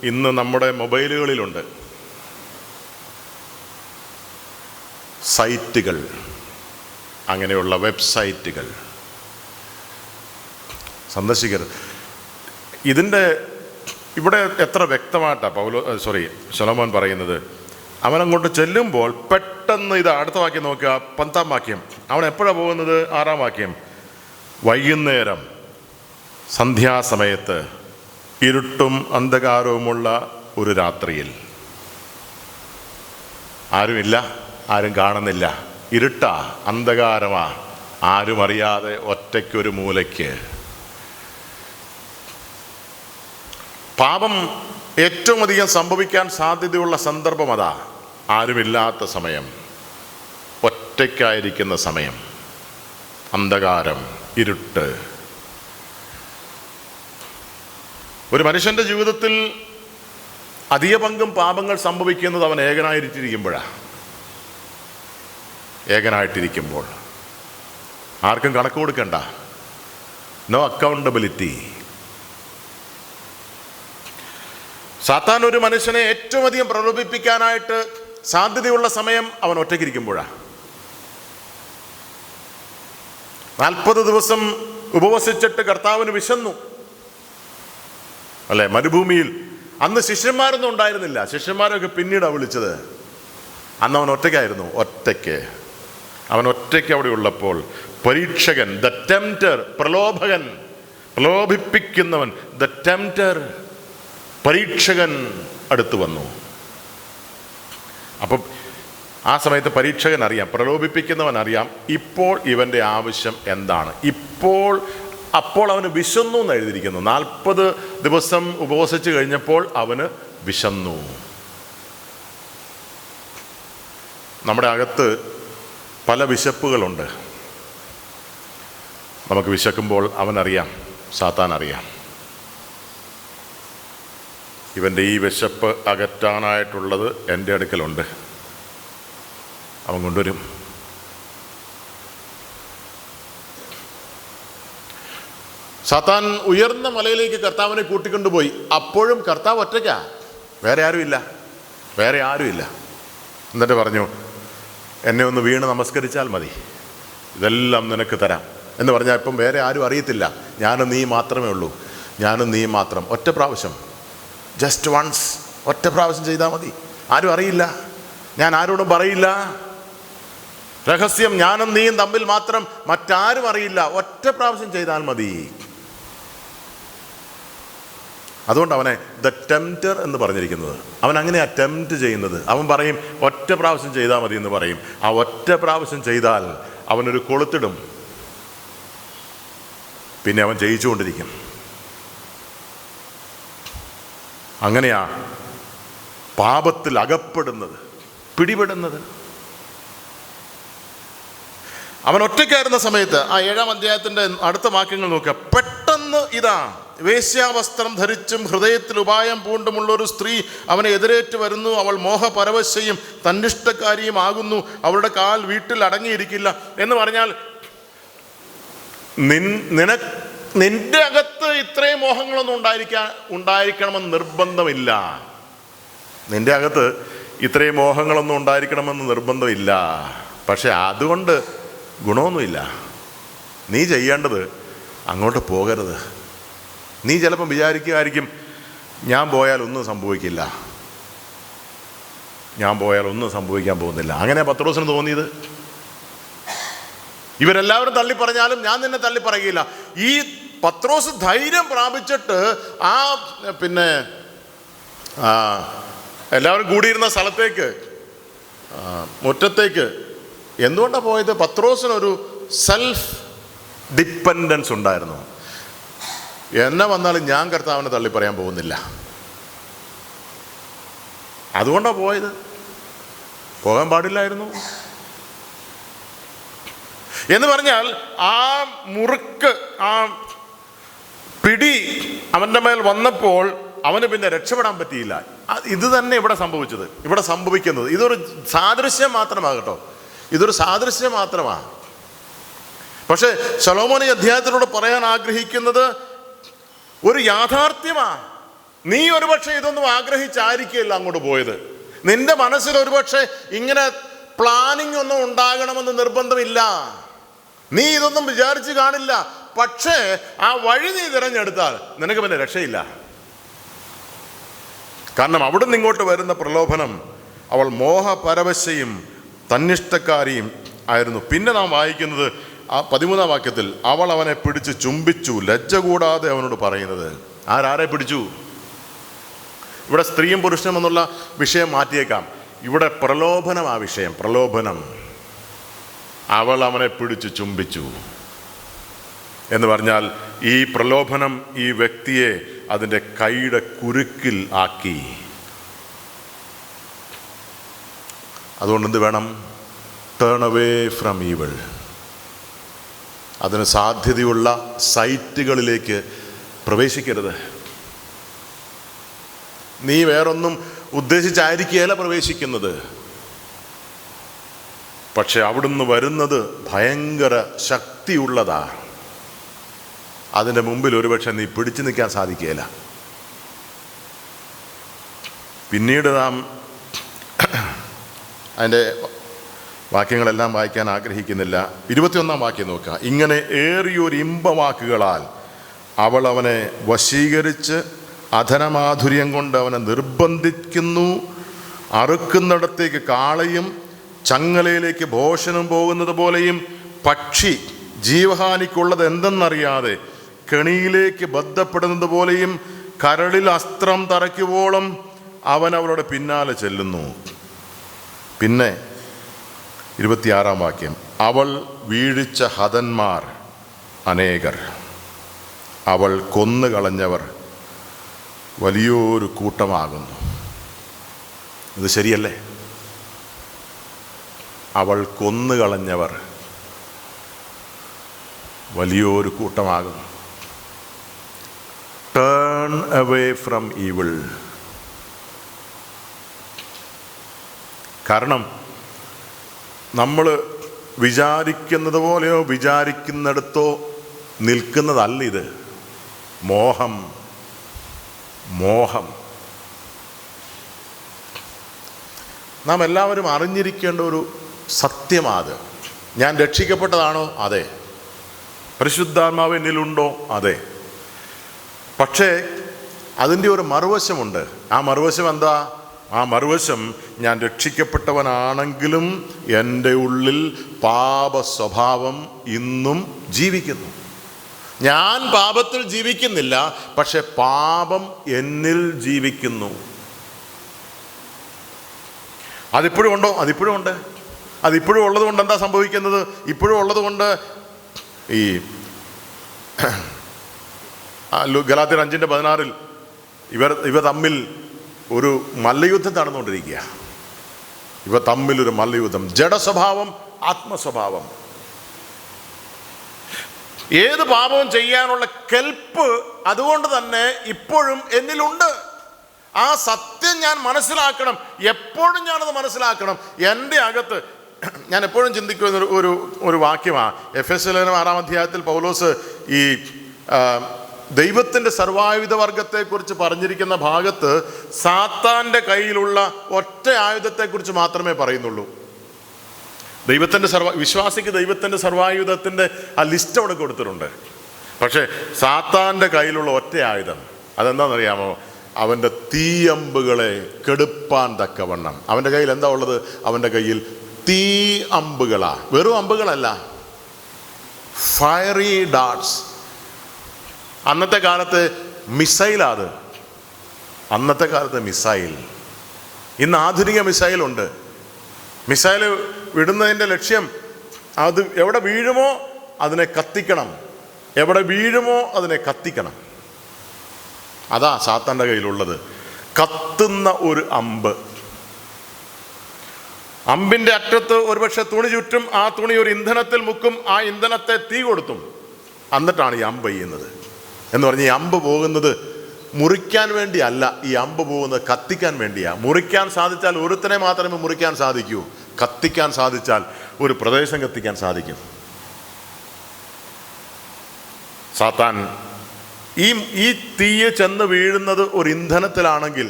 ഇന്ന് നമ്മുടെ മൊബൈലുകളിലുണ്ട്. സൈറ്റുകൾ, അങ്ങനെയുള്ള വെബ്സൈറ്റുകൾ സന്ദർശിക്കരുത്. ഇതിൻ്റെ ഇവിടെ എത്ര വ്യക്തമായിട്ടാണ് ശലോമോൻ പറയുന്നത്. അവനങ്ങോട്ട് ചെല്ലുമ്പോൾ പെട്ടെന്ന് ഇത് അടുത്ത വാക്യം നോക്കുക, 10-ാം വാക്യം. അവൻ എപ്പോഴാണ് പോകുന്നത്? 6-ാം വാക്യം. വൈകുന്നേരം സന്ധ്യാസമയത്ത് ഇരുട്ടും അന്ധകാരവുമുള്ള ഒരു രാത്രിയിൽ. ആരുമില്ല, ആരും കാണുന്നില്ല, ഇരുട്ടാ, അന്ധകാരമാ, ആരും അറിയാതെ ഒറ്റയ്ക്കൊരു മൂലയ്ക്ക്. പാപം ഏറ്റവും അധികം സംഭവിക്കാൻ സാധ്യതയുള്ള സന്ദർഭം അതാ. ആരുമില്ലാത്ത സമയം, ഒറ്റയ്ക്കായിരിക്കുന്ന സമയം, അന്ധകാരം, ഇരുട്ട്. ഒരു മനുഷ്യൻ്റെ ജീവിതത്തിൽ അധിക പങ്കും പാപങ്ങൾ സംഭവിക്കുന്നത് അവൻ ഏകനായിട്ടിരിക്കുമ്പോൾ. ആർക്കും കണക്ക് കൊടുക്കണ്ട, നോ അക്കൗണ്ടബിലിറ്റി. സാത്താൻ ഒരു മനുഷ്യനെ ഏറ്റവും അധികം പ്രലോഭിപ്പിക്കാനായിട്ട് സാധ്യതയുള്ള സമയം അവൻ ഒറ്റയ്ക്കിരിക്കുമ്പോഴാണ്. 40 ദിവസം ഉപവസിച്ചിട്ട് കർത്താവിന് വിശന്നു അല്ലേ, മരുഭൂമിയിൽ. അന്ന് ശിഷ്യന്മാരൊന്നും ഉണ്ടായിരുന്നില്ല, ശിഷ്യന്മാരൊക്കെ പിന്നീടാണ് വിളിച്ചത്. അന്ന് അവൻ ഒറ്റയ്ക്കായിരുന്നു. അവൻ ഒറ്റയ്ക്ക് അവിടെ ഉള്ളപ്പോൾ പരീക്ഷകൻ, ദ ടെംപ്റ്റർ, പ്രലോഭകൻ, പ്രലോഭിപ്പിക്കുന്നവൻ, ദ ടെംപ്റ്റർ, പരീക്ഷകൻ അടുത്ത് വന്നു. അപ്പം ആ സമയത്ത് പരീക്ഷകൻ അറിയാം, പ്രലോഭിപ്പിക്കുന്നവൻ അറിയാം ഇപ്പോൾ ഇവൻ്റെ ആവശ്യം എന്താണ്. അപ്പോൾ അവന് വിശന്നു എന്ന് എഴുതിയിരിക്കുന്നു. 40 ദിവസം ഉപവസിച്ച് കഴിഞ്ഞപ്പോൾ അവന് വിശന്നു. നമ്മുടെ അകത്ത് പല വിശപ്പുകളുണ്ട്. നമുക്ക് വിശക്കുമ്പോൾ അവനറിയാം, സാത്താൻ അറിയാം, ഇവൻ്റെ ഈ വിശപ്പ് അകറ്റാനായിട്ടുള്ളത് എൻ്റെ അടുക്കലുണ്ട്. അവൻ കൊണ്ടുവരും. സാത്താൻ ഉയർന്ന മലയിലേക്ക് കർത്താവിനെ കൂട്ടിക്കൊണ്ടുപോയി. അപ്പോഴും കർത്താവ് ഒറ്റയ്ക്കാ, വേറെ ആരുമില്ല. എന്നിട്ട് പറഞ്ഞു, എന്നെ ഒന്ന് വീണ് നമസ്കരിച്ചാൽ മതി, ഇതെല്ലാം നിനക്ക് തരാം എന്ന് പറഞ്ഞാൽ ഇപ്പം വേറെ ആരും അറിയത്തില്ല. ഞാനും നീ മാത്രമേ ഉള്ളൂ, ഞാനും നീ മാത്രം. ഒറ്റ പ്രാവശ്യം, ജസ്റ്റ് വൺസ്, ഒറ്റ പ്രാവശ്യം ചെയ്താൽ മതി. ആരും അറിയില്ല, ഞാൻ ആരോടും പറയില്ല. രഹസ്യം ഞാനും നീയും തമ്മിൽ മാത്രം, മറ്റാരും അറിയില്ല. ഒറ്റ പ്രാവശ്യം ചെയ്താൽ മതി. അതുകൊണ്ട് അവനെ ദ ടെംപ്റ്റർ എന്ന് പറഞ്ഞിരിക്കുന്നത്. അവൻ അങ്ങനെ അറ്റംപ്റ്റ് ചെയ്യുന്നത്. അവൻ പറയും ഒറ്റ പ്രാവശ്യം ചെയ്താൽ മതി എന്ന് പറയും. ആ ഒറ്റ പ്രാവശ്യം ചെയ്താൽ അവനൊരു കൊളുത്തിടും, പിന്നെ അവൻ ജയിച്ചുകൊണ്ടിരിക്കും. അങ്ങനെയാ പാപത്തിൽ അകപ്പെടുന്നത്, പിടിപെടുന്നത്. അവൻ ഒറ്റയ്ക്കായിരുന്ന സമയത്ത് ആ 7-ാം അധ്യായത്തിൻ്റെ അടുത്ത വാക്യങ്ങൾ നോക്കുക. പെട്ടെന്ന് ഇതാ, വേശ്യാവസ്ത്രം ധരിച്ചും ഹൃദയത്തിൽ ഉപായം പൂണ്ടുമുള്ളൊരു സ്ത്രീ അവനെ എതിരേറ്റ് വരുന്നു. അവൾ മോഹപരവശയും തന്നിഷ്ടക്കാരിയും ആകുന്നു. അവളുടെ കാൽ വീട്ടിൽ അടങ്ങിയിരിക്കില്ല എന്ന് പറഞ്ഞാൽ നിന്റെ അകത്ത് ഇത്രയും മോഹങ്ങളൊന്നും ഉണ്ടായിരിക്കണമെന്ന് നിർബന്ധമില്ല. നിന്റെ അകത്ത് ഇത്രയും മോഹങ്ങളൊന്നും ഉണ്ടായിരിക്കണമെന്ന് നിർബന്ധമില്ല. പക്ഷെ അതുകൊണ്ട് ഗുണമൊന്നുമില്ല. നീ ചെയ്യേണ്ടത് അങ്ങോട്ട് പോകരുത്. നീ ചിലപ്പം വിചാരിക്കുമായിരിക്കും, ഞാൻ പോയാൽ ഒന്നും സംഭവിക്കില്ല, ഞാൻ പോയാൽ ഒന്നും സംഭവിക്കാൻ പോകുന്നില്ല. അങ്ങനെ പത്രോസിന് തോന്നിയത്. ഇവരെല്ലാവരും തള്ളിപ്പറഞ്ഞാലും ഞാൻ നിന്നെ തള്ളിപ്പറയുകയില്ല. ഈ പത്രോസ് ധൈര്യം പ്രാപിച്ചിട്ട് എല്ലാവരും കൂടിയിരുന്ന സ്ഥലത്തേക്ക്, മുറ്റത്തേക്ക് എന്തുകൊണ്ടാണ് പോയത്? പത്രോസിനൊരു സെൽഫ് ഡിപ്പെൻഡൻസ് ഉണ്ടായിരുന്നു. എന്നെ വന്നാലും ഞാൻ കർത്താവിനെ തള്ളിപ്പറയാൻ പോകുന്നില്ല. അതുകൊണ്ടാണ് പോയത്. പോകാൻ പാടില്ലായിരുന്നു എന്ന് പറഞ്ഞാൽ ആ മുറുക്ക്, ആ പിടി അവൻ്റെ മേൽ വന്നപ്പോൾ അവന് പിന്നെ രക്ഷപ്പെടാൻ പറ്റിയില്ല. ഇത് തന്നെ ഇവിടെ സംഭവിച്ചത്, ഇവിടെ സംഭവിക്കുന്നത്. ഇതൊരു സാദൃശ്യം മാത്രമാകട്ടോ, ഇതൊരു സാദൃശ്യം മാത്രമാണ്. പക്ഷെ ശലോമോൻ ഈ അധ്യായത്തിലൂടെ പറയാൻ ആഗ്രഹിക്കുന്നത് ഒരു യാഥാർത്ഥ്യമാണ്. നീ ഒരുപക്ഷെ ഇതൊന്നും ആഗ്രഹിച്ചായിരിക്കില്ല അങ്ങോട്ട് പോയത്. നിന്റെ മനസ്സിൽ ഒരുപക്ഷെ ഇങ്ങനെ പ്ലാനിങ് ഒന്നും ഉണ്ടാകണമെന്ന് നിർബന്ധമില്ല. നീ ഇതൊന്നും വിചാരിച്ച് കാണില്ല. പക്ഷേ ആ വഴി നീ തിരഞ്ഞെടുത്താൽ നിനക്ക് പിന്നെ രക്ഷയില്ല. കാരണം അവിടുന്ന് ഇങ്ങോട്ട് വരുന്ന പ്രലോഭനം, അവൾ മോഹപരവശയും തന്നിഷ്ടക്കാരിയും ആയിരുന്നു. പിന്നെ നാം വായിക്കുന്നത് ആ 13-ാം വാക്യത്തിൽ, അവൾ അവനെ പിടിച്ച് ചുംബിച്ചു, ലജ്ജ കൂടാതെ അവനോട് പറയുന്നത്. ആരെ പിടിച്ചു? ഇവിടെ സ്ത്രീയും പുരുഷനും എന്നുള്ള വിഷയം മാറ്റിയേക്കാം. ഇവിടെ പ്രലോഭനം, ആ വിഷയം പ്രലോഭനം. അവൾ അവനെ പിടിച്ച് ചുംബിച്ചു എന്ന് പറഞ്ഞാൽ ഈ പ്രലോഭനം ഈ വ്യക്തിയെ അതിൻ്റെ കൈയുടെ കുരുക്കിൽ ആക്കി. അതുകൊണ്ട് എന്ത് വേണം? Turn away from evil. അതിന് സാധ്യതയുള്ള സൈറ്റുകളിലേക്ക് പ്രവേശിക്കരുത്. നീ വേറൊന്നും ഉദ്ദേശിച്ചായിരിക്കുകയല്ല പ്രവേശിക്കുന്നത്, പക്ഷെ അവിടുന്ന് വരുന്നത് ഭയങ്കര ശക്തിയുള്ളതാ. അതിൻ്റെ മുമ്പിൽ ഒരുപക്ഷെ നീ പിടിച്ചു നിൽക്കാൻ സാധിക്കുകയില്ല. പിന്നീട് നാം അതിൻ്റെ വാക്യങ്ങളെല്ലാം വായിക്കാൻ ആഗ്രഹിക്കുന്നില്ല. 21-ാം വാക്യം നോക്കുക. ഇങ്ങനെ ഏറിയൊരു ഇമ്പവാക്കുകളാൽ അവൾ അവനെ വശീകരിച്ച് അധനമാധുര്യം കൊണ്ട് അവനെ നിർബന്ധിക്കുന്നു. അറുക്കുന്നിടത്തേക്ക് കാളയും ചങ്ങലയിലേക്ക് ഭോഷനും പോകുന്നത് പോലെയും പക്ഷി ജീവഹാനിക്കുള്ളത് എന്തെന്നറിയാതെ കെണിയിലേക്ക് ബന്ധപ്പെടുന്നത് പോലെയും കരളിൽ അസ്ത്രം തറയ്ക്കുവോളം അവൻ അവളുടെ പിന്നാലെ ചെല്ലുന്നു. പിന്നെ 26-ാം വാക്യം, അവൾ വീഴിച്ച ഹതന്മാർ അനേകർ, അവൾ കൊന്നുകളഞ്ഞവർ വലിയൊരു കൂട്ടമാകുന്നു. ഇത് ശരിയല്ലേ? അവൾ കൊന്നുകളഞ്ഞവർ വലിയൊരു കൂട്ടമാകുന്നു. Turn away from evil. കാരണം നമ്മൾ വിചാരിക്കുന്നത് പോലെയോ വിചാരിക്കുന്നിടത്തോ നിൽക്കുന്നതല്ല ഇത്. മോഹം, മോഹം. നാം എല്ലാവരും അറിഞ്ഞിരിക്കേണ്ട ഒരു സത്യമാത്. ഞാൻ രക്ഷിക്കപ്പെട്ടതാണോ? അതെ. പരിശുദ്ധാത്മാവ് എന്നിലുണ്ടോ? അതെ. പക്ഷേ അതിൻ്റെ ഒരു മറുവശമുണ്ട്. ആ മറുവശം എന്താ? ആ മറുവശം, ഞാൻ രക്ഷിക്കപ്പെട്ടവനാണെങ്കിലും എൻ്റെ ഉള്ളിൽ പാപ സ്വഭാവം ഇന്നും ജീവിക്കുന്നു. ഞാൻ പാപത്തിൽ ജീവിക്കുന്നില്ല, പക്ഷെ പാപം എന്നിൽ ജീവിക്കുന്നു. അതിപ്പോഴും ഉണ്ടോ? അതിപ്പോഴും ഉണ്ട്. അതിപ്പോഴും ഉള്ളത് കൊണ്ട് എന്താ സംഭവിക്കുന്നത്? ഇപ്പോഴും ഉള്ളത് കൊണ്ട് ഈ ഗലാത്യർ 5:16 ഇവ തമ്മിൽ ഒരു മല്ലയുദ്ധം നടന്നുകൊണ്ടിരിക്കുക. ഇവ തമ്മിലൊരു മല്ലയുദ്ധം. ജഡസ്വഭാവം, ആത്മസ്വഭാവം. ഏത് പാപവും ചെയ്യാനുള്ള കെൽപ്പ് അതുകൊണ്ട് തന്നെ ഇപ്പോഴും എന്നിലുണ്ട്. ആ സത്യം ഞാൻ മനസ്സിലാക്കണം. എപ്പോഴും ഞാനത് മനസ്സിലാക്കണം. എൻ്റെ അകത്ത് ഞാൻ എപ്പോഴും ചിന്തിക്കുന്ന ഒരു വാക്യമാണ്. എഫെസ്യ ലേഖനം 6-ാം അധ്യായത്തിൽ പൗലോസ് ഈ ദൈവത്തിൻ്റെ സർവായുധ വർഗത്തെക്കുറിച്ച് പറഞ്ഞിരിക്കുന്ന ഭാഗത്ത് സാത്താൻ്റെ കയ്യിലുള്ള ഒറ്റ ആയുധത്തെക്കുറിച്ച് മാത്രമേ പറയുന്നുള്ളൂ. വിശ്വാസിക്ക് ദൈവത്തിൻ്റെ സർവായുധത്തിൻ്റെ ആ ലിസ്റ്റ് അവിടെ കൊടുത്തിട്ടുണ്ട്. പക്ഷേ സാത്താൻ്റെ കയ്യിലുള്ള ഒറ്റ ആയുധം അതെന്താണെന്നറിയാമോ? അവൻ്റെ തീയമ്പുകളെ കെടുപ്പാൻ തക്കവണ്ണം. അവൻ്റെ കയ്യിൽ എന്താ ഉള്ളത്? അവൻ്റെ കയ്യിൽ തീ അമ്പുകളാ. വെറും അമ്പുകളല്ല, ഫയറി ഡാർട്സ്. അന്നത്തെ കാലത്ത് മിസൈലാത്. അന്നത്തെ കാലത്ത് മിസൈൽ. ഇന്ന് ആധുനിക മിസൈലുണ്ട്. മിസൈൽ വിടുന്നതിൻ്റെ ലക്ഷ്യം അത് എവിടെ വീഴുമോ അതിനെ കത്തിക്കണം. എവിടെ വീഴുമോ അതിനെ കത്തിക്കണം. അതാ സാത്താൻ്റെ കയ്യിലുള്ളത്. കത്തുന്ന ഒരു അമ്പ്. അമ്പിൻ്റെ അറ്റത്ത് ഒരുപക്ഷെ തുണി ചുറ്റും. ആ തുണി ഒരു ഇന്ധനത്തിൽ മുക്കും. ആ ഇന്ധനത്തെ തീ കൊടുത്തും. എന്നിട്ടാണ് ഈ അമ്പ് ചെയ്യുന്നത്. എന്ന് പറഞ്ഞ് ഈ അമ്പ് പോകുന്നത് മുറിക്കാൻ വേണ്ടി അല്ല. ഈ അമ്പ് പോകുന്നത് കത്തിക്കാൻ വേണ്ടിയാണ്. മുറിക്കാൻ സാധിച്ചാൽ ഒരുത്തനെ മാത്രമേ മുറിക്കാൻ സാധിക്കൂ. കത്തിക്കാൻ സാധിച്ചാൽ ഒരു പ്രദേശം കത്തിക്കാൻ സാധിക്കും. സാത്താൻ ഈ തീയെ ചെന്ന് വീഴുന്നത് ഒരു ഇന്ധനത്തിലാണെങ്കിൽ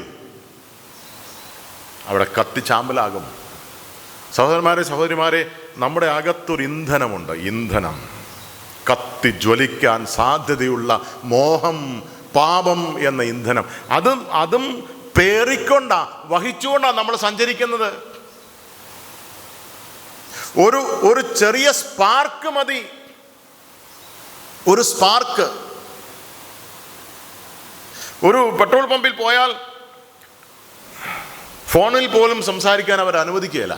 അവിടെ കത്തിച്ചാമ്പലാകും. സഹോദരന്മാരെ, സഹോദരിമാരെ, നമ്മുടെ അകത്തൊരു ഇന്ധനമുണ്ട്. ഇന്ധനം. കത്തി ജ്വലിക്കാൻ സാധ്യതയുള്ള മോഹം, പാപം എന്ന ഇന്ധനം, അതും വഹിച്ചുകൊണ്ടാണ് നമ്മൾ സഞ്ചരിക്കുന്നത്. ഒരു ചെറിയ സ്പാർക്ക് മതി. ഒരു സ്പാർക്ക്. ഒരു പെട്രോൾ പമ്പിൽ പോയാൽ ഫോണിൽ പോലും സംസാരിക്കാൻ അവർ അനുവദിക്കുകയില്ല.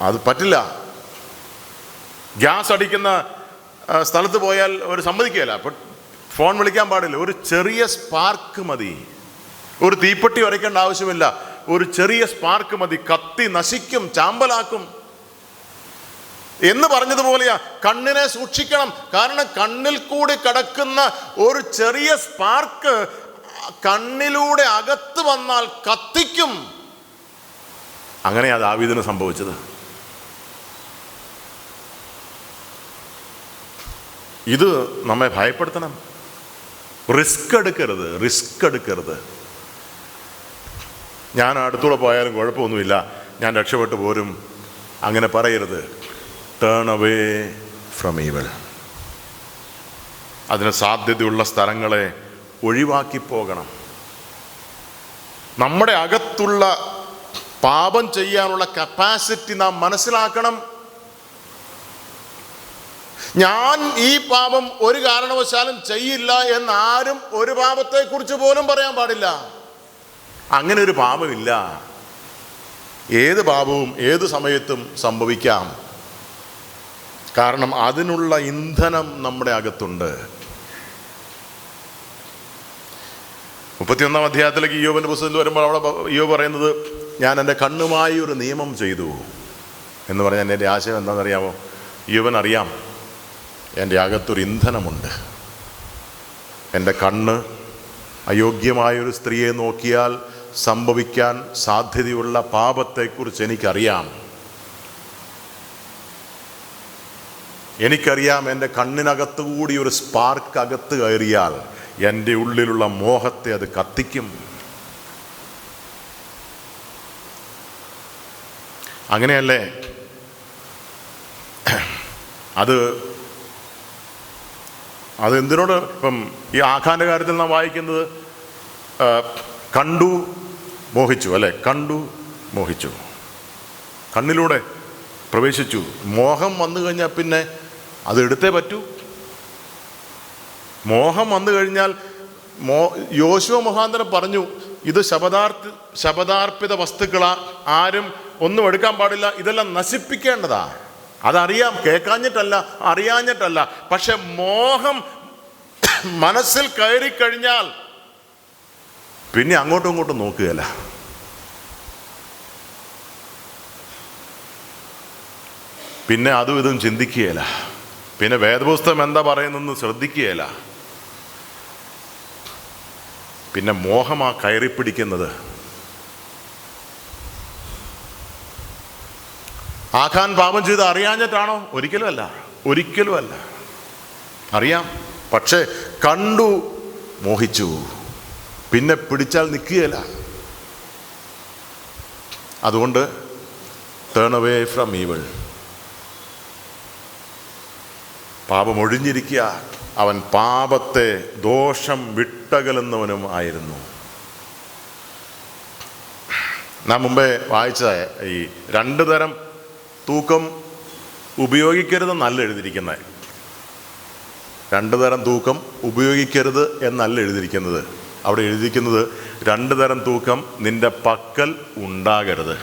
അത് പറ്റില്ല. ഗ്യാസ് അടിക്കുന്ന സ്ഥലത്ത് പോയാൽ അവർ സമ്മതിക്കുകയില്ല. ഫോൺ വിളിക്കാൻ പാടില്ല. ഒരു ചെറിയ സ്പാർക്ക് മതി. ഒരു തീപ്പെട്ടി വരയ്ക്കേണ്ട ആവശ്യമില്ല. ഒരു ചെറിയ സ്പാർക്ക് മതി. കത്തി നശിക്കും, ചാമ്പലാക്കും എന്ന് പറഞ്ഞതുപോലെയാ കണ്ണിനെ സൂക്ഷിക്കണം. കാരണം കണ്ണിൽ കൂടി കടക്കുന്ന ഒരു ചെറിയ സ്പാർക്ക് കണ്ണിലൂടെ അകത്ത് വന്നാൽ കത്തിക്കും. അങ്ങനെയാ ദാവീദിന് സംഭവിച്ചത്. ഇത് നമ്മെ ഭയപ്പെടുത്തണം. റിസ്ക് എടുക്കരുത്. ഞാൻ അടുത്തൂടെ പോയാലും കുഴപ്പമൊന്നുമില്ല, ഞാൻ രക്ഷപ്പെട്ടു പോരും, അങ്ങനെ പറയരുത്. Turn away from ഈവൽ. അതിന് സാധ്യതയുള്ള സ്ഥലങ്ങളെ ഒഴിവാക്കി പോകണം. നമ്മുടെ അകത്തുള്ള പാപം ചെയ്യാനുള്ള കപ്പാസിറ്റി നാം മനസ്സിലാക്കണം. ഞാൻ ഈ പാപം ഒരു കാരണവശാലും ചെയ്യില്ല എന്നാരും ഒരു പാപത്തെക്കുറിച്ച് പോലും പറയാൻ പാടില്ല. അങ്ങനെ ഒരു പാപമില്ല. ഏത് പാപവും ഏത് സമയത്തും സംഭവിക്കാം. കാരണം അതിനുള്ള ഇന്ധനം നമ്മുടെ അകത്തുണ്ട്. 31-ാം അധ്യായത്തിലേക്ക് ഇയ്യോബിൻ്റെ പുസ്തകത്തിൽ വരുമ്പോൾ അവിടെ ഇയ്യോബ് പറയുന്നത്, ഞാൻ എൻ്റെ കണ്ണുമായി ഒരു നിയമം ചെയ്തു എന്ന് പറഞ്ഞാൽ എൻ്റെ ആശയം എന്താണെന്നറിയാമോ? ഇയ്യോബിനറിയാം എൻ്റെ അകത്തൊരു ഇന്ധനമുണ്ട്. എൻ്റെ കണ്ണ് അയോഗ്യമായൊരു സ്ത്രീയെ നോക്കിയാൽ സംഭവിക്കാൻ സാധ്യതയുള്ള പാപത്തെക്കുറിച്ച് എനിക്കറിയാം. എൻ്റെ കണ്ണിനകത്തുകൂടി ഒരു സ്പാർക്ക് അകത്ത് കയറിയാൽ എൻ്റെ ഉള്ളിലുള്ള മോഹത്തെ അത് കത്തിക്കും. അങ്ങനെയല്ലേ? അതെന്തിനോട്? ഇപ്പം ഈ ആഖാന്റെ കാര്യത്തിൽ നാം വായിക്കുന്നത് കണ്ടു മോഹിച്ചു, അല്ലെ? കണ്ടു മോഹിച്ചു, കണ്ണിലൂടെ പ്രവേശിച്ചു. മോഹം വന്നു കഴിഞ്ഞാൽ പിന്നെ അത് എടുത്തേ പറ്റൂ. മോഹം വന്നു കഴിഞ്ഞാൽ യോശുവ മുഖാന്തരം പറഞ്ഞു, ഇത് ശപഥാർപ്പിത വസ്തുക്കളാ, ആരും ഒന്നും എടുക്കാൻ പാടില്ല, ഇതെല്ലാം നശിപ്പിക്കേണ്ടതാ. അതറിയാം, കേൾക്കാഞ്ഞിട്ടല്ല, അറിയാഞ്ഞിട്ടല്ല. പക്ഷെ മോഹം മനസ്സിൽ കയറിക്കഴിഞ്ഞാൽ പിന്നെ അങ്ങോട്ടും ഇങ്ങോട്ടും നോക്കുകയല്ല. പിന്നെ അതും ഇതും ചിന്തിക്കുകയില്ല. പിന്നെ വേദപുസ്തകം എന്താ പറയുന്നതെന്ന് ശ്രദ്ധിക്കുകയില്ല. പിന്നെ മോഹമാ കയറിപ്പിടിക്കുന്നത്. ആഖാൻ പാപം ചെയ്ത് അറിയാഞ്ഞിട്ടാണോ? ഒരിക്കലും അല്ല. അറിയാം, പക്ഷേ കണ്ടു മോഹിച്ചു. പിന്നെ പിടിച്ചാൽ നിൽക്കുകയില്ല. അതുകൊണ്ട് ടേൺ അവേ ഫ്രം ഈവിൾ. പാപം ഒഴിഞ്ഞിരിക്കുക. അവൻ പാപത്തെ, ദോഷം വിട്ടകലുന്നവനും ആയിരുന്നു. നാം മുമ്പേ വായിച്ച ഈ 2 തരം തൂക്കം ഉപയോഗിക്കരുതെന്നല്ല എഴുതിയിരിക്കുന്നത്. 2 തരം തൂക്കം ഉപയോഗിക്കരുത് എന്നല്ല എഴുതിയിരിക്കുന്നത്. അവിടെ എഴുതിയിരിക്കുന്നത് 2 തരം തൂക്കം നിന്റെ പക്കൽ ഉണ്ടാകരുത്,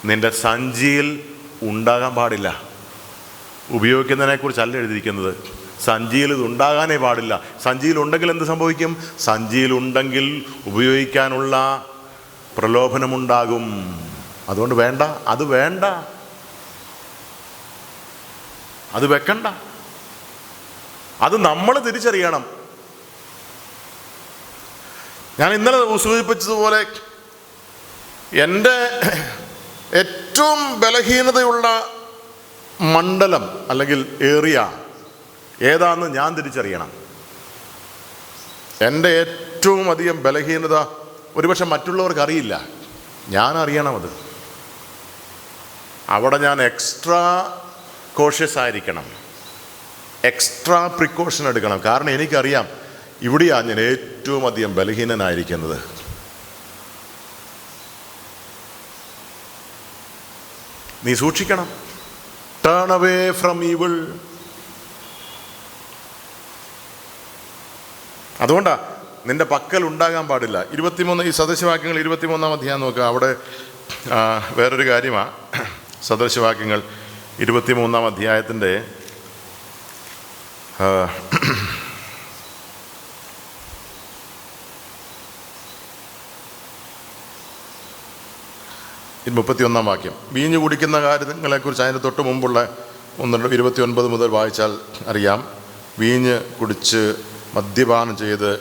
നിന്റെ സഞ്ചിയിൽ ഉണ്ടാകാൻ പാടില്ല. ഉപയോഗിക്കുന്നതിനെ കുറിച്ചല്ല എഴുതിയിരിക്കുന്നത്. സഞ്ചിയിൽ ഇത് ഉണ്ടാകാനേ പാടില്ല. സഞ്ചിയിലുണ്ടെങ്കിൽ എന്ത് സംഭവിക്കും? സഞ്ചിയിലുണ്ടെങ്കിൽ ഉപയോഗിക്കാനുള്ള പ്രലോഭനമുണ്ടാകും. അതുകൊണ്ട് അത് വേണ്ട, അത് വെക്കണ്ട. അത് നമ്മൾ തിരിച്ചറിയണം. ഞാൻ ഇന്നലെ സൂചിപ്പിച്ചതുപോലെ എൻ്റെ ഏറ്റവും ബലഹീനതയുള്ള മണ്ഡലം അല്ലെങ്കിൽ ഏറിയ ഏതാണെന്ന് ഞാൻ തിരിച്ചറിയണം. എൻ്റെ ഏറ്റവും അധികം ബലഹീനത ഒരുപക്ഷെ മറ്റുള്ളവർക്ക് അറിയില്ല, ഞാൻ അറിയണം. അവിടെ ഞാൻ എക്സ്ട്രാ കോഷ്യസ് ആയിരിക്കണം, എക്സ്ട്രാ പ്രിക്കോഷൻ എടുക്കണം. കാരണം എനിക്കറിയാം ഇവിടെയാണ് ഞാൻ ഏറ്റവും അധികം ബലഹീനനായിരിക്കുന്നത്. നീ സൂക്ഷിക്കണം. Turn away from evil. അതുകൊണ്ടാ നിന്റെ പക്കൽ ഉണ്ടാകാൻ പാടില്ല. 23 ഈ സദൃശവാക്യങ്ങൾ 23-ാം അധ്യായം നോക്കുക. അവിടെ വേറൊരു കാര്യമാണ്. സദൃശവാക്യങ്ങൾ 23-ാം അധ്യായത്തിൻ്റെ 31-ാം വാക്യം. വീഞ്ഞു കുടിക്കുന്ന കാര്യങ്ങളെക്കുറിച്ച് അതിന് തൊട്ട് മുമ്പുള്ള 29 മുതൽ വായിച്ചാൽ അറിയാം. വീഞ്ഞ് കുടിച്ച് മദ്യപാനം ചെയ്ത്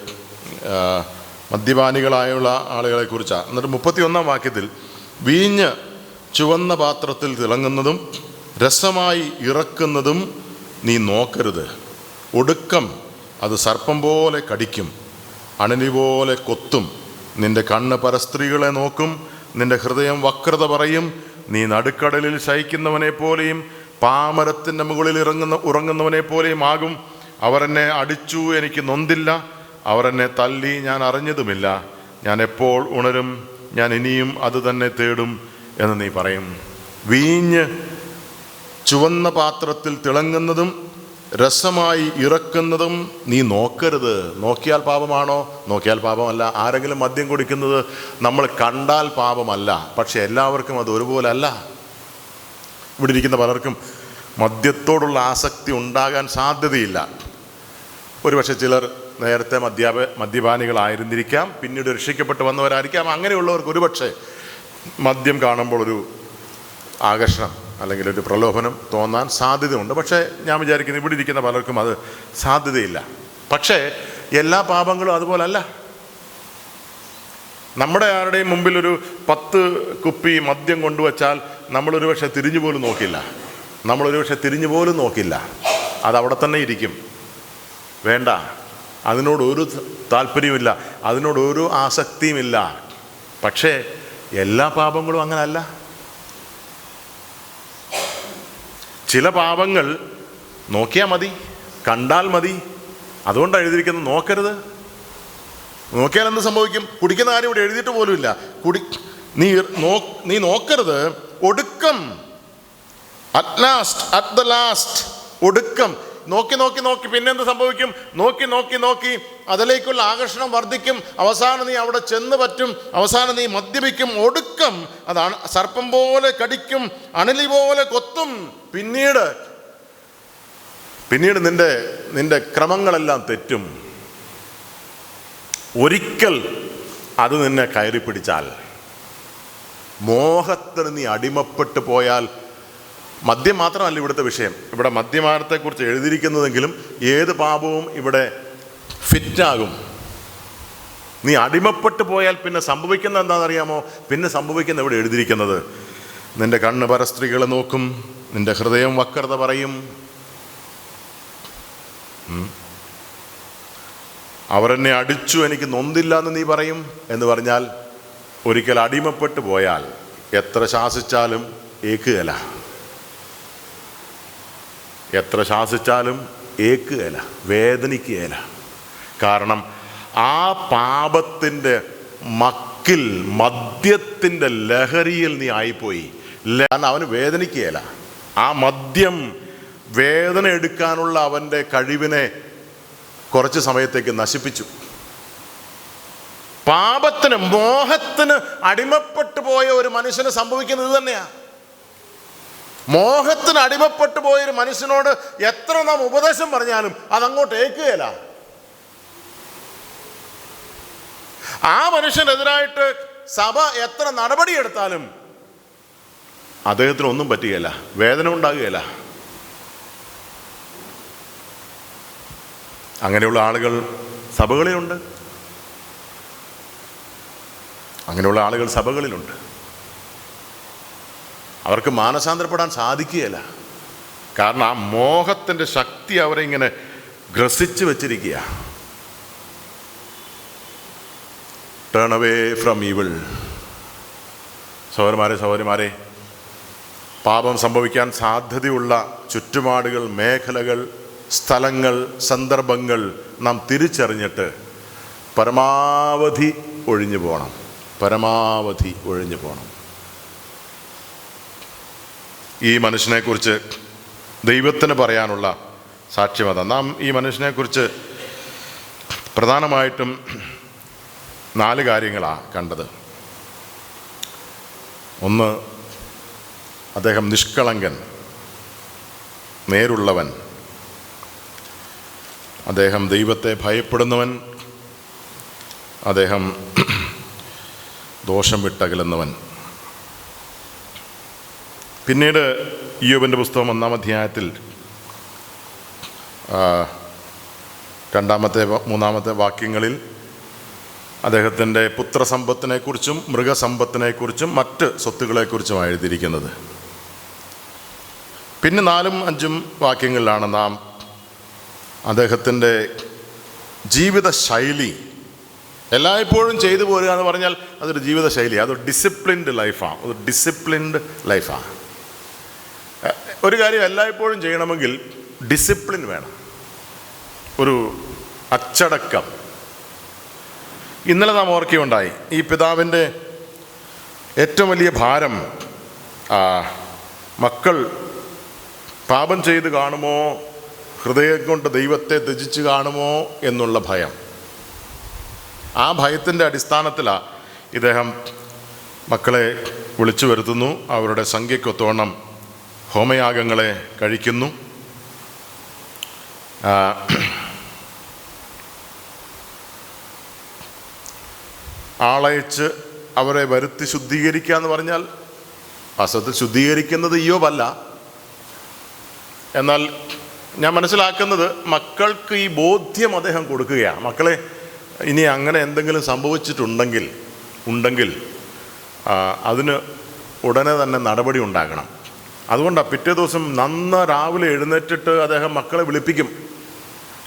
മദ്യപാനികളായുള്ള ആളുകളെക്കുറിച്ചാണ്. എന്നിട്ട് 31-ാം വാക്യത്തിൽ വീഞ്ഞ് ചുവന്ന പാത്രത്തിൽ തിളങ്ങുന്നതും രസമായി ഇറക്കുന്നതും നീ നോക്കരുത്. ഒടുക്കം അത് സർപ്പം പോലെ കടിക്കും, അണലി പോലെ കൊത്തും. നിന്റെ കണ്ണ് പരസ്ത്രീകളെ നോക്കും, നിന്റെ ഹൃദയം വക്രത പറയും. നീ നടുക്കടലിൽ ശയിക്കുന്നവനെ പോലെയും പാമരത്തിൻ്റെ മുകളിൽ ഉറങ്ങുന്നവനെ പോലെയും ആകും. അവർ എന്നെ അടിച്ചു, എനിക്ക് നൊന്തില്ല. അവർ എന്നെ തല്ലി, ഞാൻ അറിഞ്ഞതുമില്ല. ഞാൻ എപ്പോൾ ഉണരും? ഞാൻ ഇനിയും അത് തന്നെ തേടും എന്ന് നീ പറയും. വീഞ്ഞ് ചുവന്ന പാത്രത്തിൽ തിളങ്ങുന്നതും രസമായി ഇറക്കുന്നതും നീ നോക്കരുത്. നോക്കിയാൽ പാപമാണോ? നോക്കിയാൽ പാപമല്ല. ആരെങ്കിലും മദ്യം കുടിക്കുന്നത് നമ്മൾ കണ്ടാൽ പാപമല്ല. പക്ഷെ എല്ലാവർക്കും അത് ഒരുപോലെ അല്ല. ഇവിടെ ഇരിക്കുന്ന പലർക്കും മദ്യത്തോടുള്ള ആസക്തി ഉണ്ടാകാൻ സാധ്യതയില്ല. ഒരുപക്ഷെ ചിലർ നേരത്തെ മദ്യപാനികളായിരുന്നിരിക്കാം, പിന്നീട് രക്ഷിക്കപ്പെട്ട് വന്നവരായിരിക്കാം. അങ്ങനെയുള്ളവർക്ക് ഒരുപക്ഷെ മദ്യം കാണുമ്പോൾ ഒരു ആകർഷണം അല്ലെങ്കിൽ ഒരു പ്രലോഭനം തോന്നാൻ സാധ്യതയുണ്ട്. പക്ഷേ ഞാൻ വിചാരിക്കുന്നു ഇവിടെ ഇരിക്കുന്ന പലർക്കും അത് സാധ്യതയില്ല. പക്ഷേ എല്ലാ പാപങ്ങളും അതുപോലല്ല. നമ്മുടെ ആരുടെയും മുമ്പിൽ ഒരു 10 കുപ്പി മദ്യം കൊണ്ടുവച്ചാൽ നമ്മളൊരു പക്ഷെ തിരിഞ്ഞു പോലും നോക്കില്ല. അതവിടെ തന്നെ ഇരിക്കും. വേണ്ട, അതിനോടൊരു താല്പര്യമില്ല, അതിനോടൊരു ആസക്തിയുമില്ല. പക്ഷേ എല്ലാ പാപങ്ങളും അങ്ങനല്ല. ചില പാപങ്ങൾ നോക്കിയാൽ മതി, കണ്ടാൽ മതി. അതുകൊണ്ടാണ് എഴുതിയിരിക്കുന്നത് നോക്കരുത്. നോക്കിയാൽ എന്ത് സംഭവിക്കും? കുടിക്കുന്ന കാര്യം ഇവിടെ എഴുതിയിട്ട് പോലുമില്ല. നീ നോക്കരുത്. ഒടുക്കം, അറ്റ് ദ ലാസ്റ്റ്, ഒടുക്കം. നോക്കി പിന്നെന്ത് സംഭവിക്കും? നോക്കി അതിലേക്കുള്ള ആകർഷണം വർദ്ധിക്കും. അവസാനം നീ അവിടെ ചെന്ന് പറ്റും. അവസാനം നീ മദ്യപിക്കും. ഒടുക്കം അതാണ് സർപ്പം പോലെ കടിക്കും, അണലി പോലെ കൊത്തും. പിന്നീട് നിന്റെ ക്രമങ്ങളെല്ലാം തെറ്റും. ഒരിക്കൽ അത് നിന്നെ കയറി പിടിച്ചാൽ, മോഹത്തിന് നീ അടിമപ്പെട്ടു പോയാൽ, മദ്യം മാത്രമല്ല ഇവിടുത്തെ വിഷയം. ഇവിടെ മദ്യപാനത്തെക്കുറിച്ച് എഴുതിയിരിക്കുന്നതെങ്കിലും ഏത് പാപവും ഇവിടെ ഫിറ്റാകും. നീ അടിമപ്പെട്ടു പോയാൽ പിന്നെ സംഭവിക്കുന്നത് എന്താണെന്നറിയാമോ? പിന്നെ സംഭവിക്കുന്ന ഇവിടെ എഴുതിയിരിക്കുന്നത്, നിന്റെ കണ്ണ് പരസ്ത്രീകളെ നോക്കും, നിന്റെ ഹൃദയം വക്രത പറയും. അവരെന്നെ അടിച്ചു, എനിക്ക് നൊന്തില്ല എന്ന് നീ പറയും. എന്ന് പറഞ്ഞാൽ ഒരിക്കൽ അടിമപ്പെട്ടു പോയാൽ എത്ര ശാസിച്ചാലും ഏക്കുകയില്ല. വേദനിക്കുകയില്ല. കാരണം ആ പാപത്തിൻ്റെ മക്കിൽ, മദ്യത്തിൻ്റെ ലഹരിയിൽ നീ ആയിപ്പോയി. കാരണം അവന് വേദനിക്കുകയില്ല. ആ മദ്യം വേദന എടുക്കാനുള്ള അവൻ്റെ കഴിവിനെ കുറച്ച് സമയത്തേക്ക് നശിപ്പിച്ചു. പാപത്തിന്, മോഹത്തിന് അടിമപ്പെട്ടു പോയ ഒരു മനുഷ്യന് സംഭവിക്കുന്നത് ഇത് തന്നെയാ. മോഹത്തിന് അടിമപ്പെട്ടു പോയൊരു മനുഷ്യനോട് എത്ര നാം ഉപദേശം പറഞ്ഞാലും അതങ്ങോട്ട് ഏൽക്കുകയില്ല. ആ മനുഷ്യനെതിരായിട്ട് സഭ എത്ര നടപടിയെടുത്താലും അദ്ദേഹത്തിന് ഒന്നും പറ്റുകയില്ല, വേദന ഉണ്ടാകുകയില്ല. അങ്ങനെയുള്ള ആളുകൾ സഭകളിലുണ്ട്. അവർക്ക് മാനസാന്തരപ്പെടാൻ സാധിക്കുകയില്ല. കാരണം ആ മോഹത്തിൻ്റെ ശക്തി അവരെ ഇങ്ങനെ ഗ്രസിച്ച് വെച്ചിരിക്കുക. Turn away from evil. സഹോദരന്മാരെ, പാപം സംഭവിക്കാൻ സാധ്യതയുള്ള ചുറ്റുപാടുകൾ, മേഖലകൾ, സ്ഥലങ്ങൾ, സന്ദർഭങ്ങൾ നാം തിരിച്ചറിഞ്ഞിട്ട് പരമാവധി ഒഴിഞ്ഞു പോകണം. പരമാവധി ഒഴിഞ്ഞു പോകണം. ഈ മനുഷ്യനെക്കുറിച്ച് ദൈവത്തിന് പറയാനുള്ള സാക്ഷ്യമത. നാം ഈ മനുഷ്യനെക്കുറിച്ച് പ്രധാനമായിട്ടും 4 കാര്യങ്ങളാണ് കണ്ടത്. ഒന്ന്, അദ്ദേഹം നിഷ്കളങ്കൻ, നേരുള്ളവൻ. അദ്ദേഹം ദൈവത്തെ ഭയപ്പെടുന്നവൻ. അദ്ദേഹം ദോഷം വിട്ടകലുന്നവൻ. പിന്നീട് ഇയ്യോബിൻ്റെ പുസ്തകം 1-ാം അധ്യായത്തിൽ 2-3 വാക്യങ്ങളിൽ അദ്ദേഹത്തിൻ്റെ പുത്രസമ്പത്തിനെക്കുറിച്ചും മൃഗസമ്പത്തിനെക്കുറിച്ചും മറ്റ് സ്വത്തുക്കളെക്കുറിച്ചുമാണ് എഴുതിയിരിക്കുന്നത്. പിന്നെ 4-5 വാക്യങ്ങളിലാണ് നാം അദ്ദേഹത്തിൻ്റെ ജീവിത ശൈലി, എല്ലായ്പ്പോഴും ചെയ്തു പോരുക എന്ന് പറഞ്ഞാൽ അതൊരു ജീവിത ശൈലി, അതൊരു ഡിസിപ്ലിൻഡ് ലൈഫാണ്. ഒരു ഡിസിപ്ലിൻഡ് ലൈഫാണ്. ഒരു കാര്യം എല്ലായ്പ്പോഴും ചെയ്യണമെങ്കിൽ ഡിസിപ്ലിൻ വേണം, ഒരു അച്ചടക്കം. ഇന്നലെ നാം ഓർക്കുകയുണ്ടായി, ഈ പിതാവിൻ്റെ ഏറ്റവും വലിയ ഭാരം മക്കൾ പാപം ചെയ്ത് കാണുമോ, ഹൃദയം കൊണ്ട് ദൈവത്തെ ത്യജിച്ച് കാണുമോ എന്നുള്ള ഭയം. ആ ഭയത്തിൻ്റെ അടിസ്ഥാനത്തിലാണ് ഇദ്ദേഹം മക്കളെ വിളിച്ചു വരുത്തുന്നു. അവരുടെ സംഖ്യക്കൊത്തോണം ഹോമയാഗങ്ങളെ കഴിക്കുന്നു. ആളയച്ച് അവരെ വരുത്തി ശുദ്ധീകരിക്കുക എന്ന് പറഞ്ഞാൽ വാസ്തവത്തിൽ ശുദ്ധീകരിക്കുന്നത് ഇയ്യോബല്ല. എന്നാൽ ഞാൻ മനസ്സിലാക്കുന്നത് മക്കൾക്ക് ഈ ബോധ്യം അദ്ദേഹം കൊടുക്കുകയാണ്. മക്കളെ, ഇനി അങ്ങനെ എന്തെങ്കിലും സംഭവിച്ചിട്ടുണ്ടെങ്കിൽ അതിന് ഉടനെ തന്നെ നടപടി ഉണ്ടാകണം. അതുകൊണ്ടാണ് പിറ്റേ ദിവസം രാവിലെ എഴുന്നേറ്റിട്ട് അദ്ദേഹം മക്കളെ വിളിപ്പിക്കും,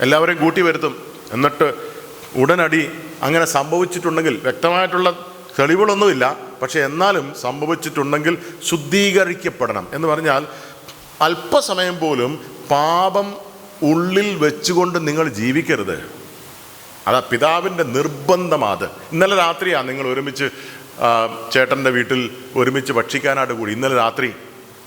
എല്ലാവരെയും കൂട്ടി വരുത്തും. എന്നിട്ട് ഉടനടി അങ്ങനെ സംഭവിച്ചിട്ടുണ്ടെങ്കിൽ, വ്യക്തമായിട്ടുള്ള തെളിവുകളൊന്നുമില്ല, പക്ഷെ എന്നാലും സംഭവിച്ചിട്ടുണ്ടെങ്കിൽ ശുദ്ധീകരിക്കപ്പെടണം എന്ന് പറഞ്ഞാൽ അല്പസമയം പോലും പാപം ഉള്ളിൽ വെച്ചുകൊണ്ട് നിങ്ങൾ ജീവിക്കരുത്. അതാ പിതാവിൻ്റെ നിർബന്ധമാണ്. ഇന്നലെ രാത്രിയാണ് നിങ്ങൾ ഒരുമിച്ച് ചേട്ടൻ്റെ വീട്ടിൽ ഒരുമിച്ച് ഭക്ഷിക്കാനായിട്ട് കൂടി. ഇന്നലെ രാത്രി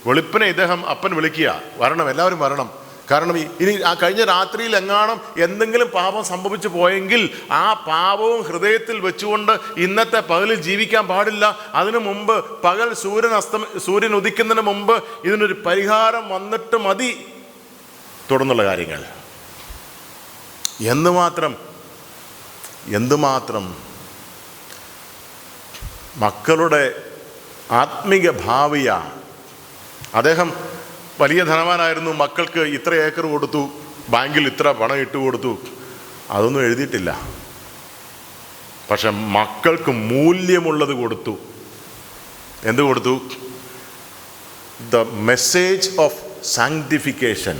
വെളുപ്പിനെ ഇദ്ദേഹം അപ്പൻ വിളിക്കുക, വരണം, എല്ലാവരും വരണം. കാരണം ഇനി ആ കഴിഞ്ഞ രാത്രിയിൽ എങ്ങാനും എന്തെങ്കിലും പാപം സംഭവിച്ചു പോയെങ്കിൽ ആ പാപവും ഹൃദയത്തിൽ വെച്ചുകൊണ്ട് ഇന്നത്തെ പകലിൽ ജീവിക്കാൻ പാടില്ല. അതിനു മുമ്പ് പകൽ സൂര്യൻ ഉദിക്കുന്നതിന് മുമ്പ് ഇതിനൊരു പരിഹാരം വന്നിട്ട് മതി തുടർന്നുള്ള കാര്യങ്ങൾ. എന്തുമാത്രം മക്കളുടെ ആത്മീക ഭാവിയാണ്. അദ്ദേഹം വലിയ ധനവാനായിരുന്നു, മക്കൾക്ക് ഇത്ര ഏക്കർ കൊടുത്തു, ബാങ്കിൽ ഇത്ര പണം ഇട്ട് കൊടുത്തു, അതൊന്നും എഴുതിയിട്ടില്ല. പക്ഷെ മക്കൾക്ക് മൂല്യമുള്ളത് കൊടുത്തു. എന്ത് കൊടുത്തു? ദ മെസ്സേജ് ഓഫ് സാങ്ക്ടിഫിക്കേഷൻ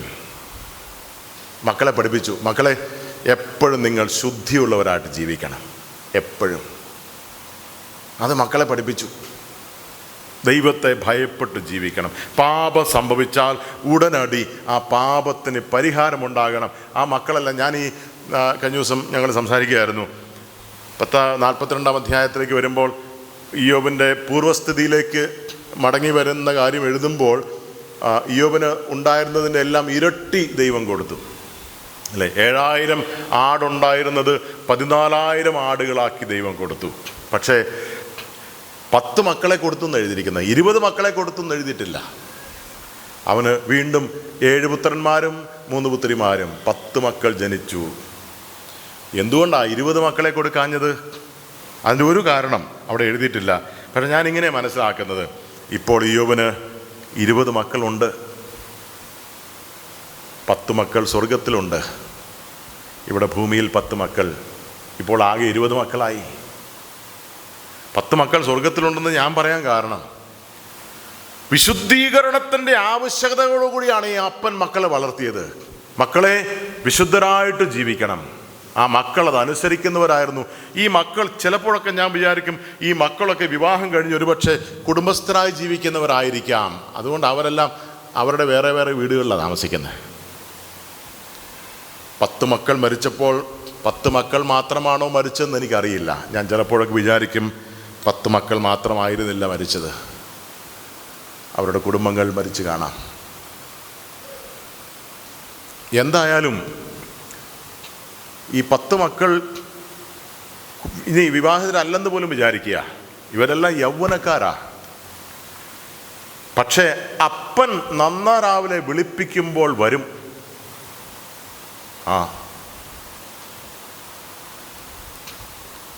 മക്കളെ പഠിപ്പിച്ചു. മക്കളെ, എപ്പോഴും നിങ്ങൾ ശുദ്ധിയുള്ളവരായിട്ട് ജീവിക്കണം, എപ്പോഴും. അത് മക്കളെ പഠിപ്പിച്ചു. ദൈവത്തെ ഭയപ്പെട്ട് ജീവിക്കണം. പാപം സംഭവിച്ചാൽ ഉടനടി ആ പാപത്തിന് പരിഹാരമുണ്ടാകണം. ആ മക്കളെല്ലാം, ഞാൻ ഈ കഴിഞ്ഞ ദിവസം ഞങ്ങൾ സംസാരിക്കുകയായിരുന്നു, 42-ാം അധ്യായത്തിലേക്ക് വരുമ്പോൾ ഇയ്യോബിൻ്റെ പൂർവ്വസ്ഥിതിയിലേക്ക് മടങ്ങി വരുന്ന കാര്യം എഴുതുമ്പോൾ ഇയ്യോബിന് ഉണ്ടായിരുന്നതിൻ്റെ എല്ലാം ഇരട്ടി ദൈവം കൊടുത്തു, അല്ലേ? 7000 ആടുണ്ടായിരുന്നത് 14,000 ആടുകളാക്കി ദൈവം കൊടുത്തു. പക്ഷേ 10 മക്കളെ കൊടുത്തു എന്ന് എഴുതിയിരിക്കുന്നത്, 20 മക്കളെ കൊടുത്തു എന്ന് എഴുതിയിട്ടില്ല. അവന് വീണ്ടും 7 പുത്രന്മാരും 3 പുത്രിമാരും, 10 മക്കൾ ജനിച്ചു. എന്തുകൊണ്ടാണ് 20 മക്കളെ കൊടുക്കാഞ്ഞത്? അതിൻ്റെ ഒരു കാരണം അവിടെ എഴുതിയിട്ടില്ല. പക്ഷെ ഞാനിങ്ങനെ മനസ്സിലാക്കുന്നത്, ഇപ്പോൾ ഇയ്യോബിന് 20 മക്കളുണ്ട്. 10 മക്കൾ സ്വർഗത്തിലുണ്ട്, ഇവിടെ ഭൂമിയിൽ 10 മക്കൾ. ഇപ്പോൾ ആകെ 20 മക്കളായി. 10 മക്കൾ സ്വർഗത്തിലുണ്ടെന്ന് ഞാൻ പറയാൻ കാരണം, വിശുദ്ധീകരണത്തിൻ്റെ ആവശ്യകതയോടുകൂടിയാണ് ഈ അപ്പൻ മക്കളെ വളർത്തിയത്. മക്കളെ, വിശുദ്ധരായിട്ട് ജീവിക്കണം, ആ മക്കൾ അത് അനുസരിക്കുന്നവരായിരുന്നു. ഈ മക്കൾ ചിലപ്പോഴൊക്കെ ഞാൻ വിചാരിക്കും ഈ മക്കളൊക്കെ വിവാഹം കഴിഞ്ഞ് ഒരുപക്ഷെ കുടുംബസ്ഥരായി ജീവിക്കുന്നവരായിരിക്കാം. അതുകൊണ്ട് അവരെല്ലാം അവരുടെ വേറെ വേറെ വീടുകളിലാണ് താമസിക്കുന്നത്. 10 മക്കൾ മരിച്ചപ്പോൾ 10 മക്കൾ മാത്രമാണോ മരിച്ചതെന്ന് എനിക്കറിയില്ല. ഞാൻ ചിലപ്പോഴൊക്കെ വിചാരിക്കും 10 മക്കൾ മാത്രമായിരുന്നില്ല മരിച്ചത്, അവരുടെ കുടുംബങ്ങൾ മരിച്ചു കാണാം. എന്തായാലും ഈ 10 മക്കൾ ഇനി വിവാഹിതരല്ലെന്ന് പോലും വിചാരിക്കുക, ഇവരെല്ലാം യൗവനക്കാരാ. പക്ഷേ അപ്പൻ നന്നാ രാവിലെ വിളിപ്പിക്കുമ്പോൾ വരും.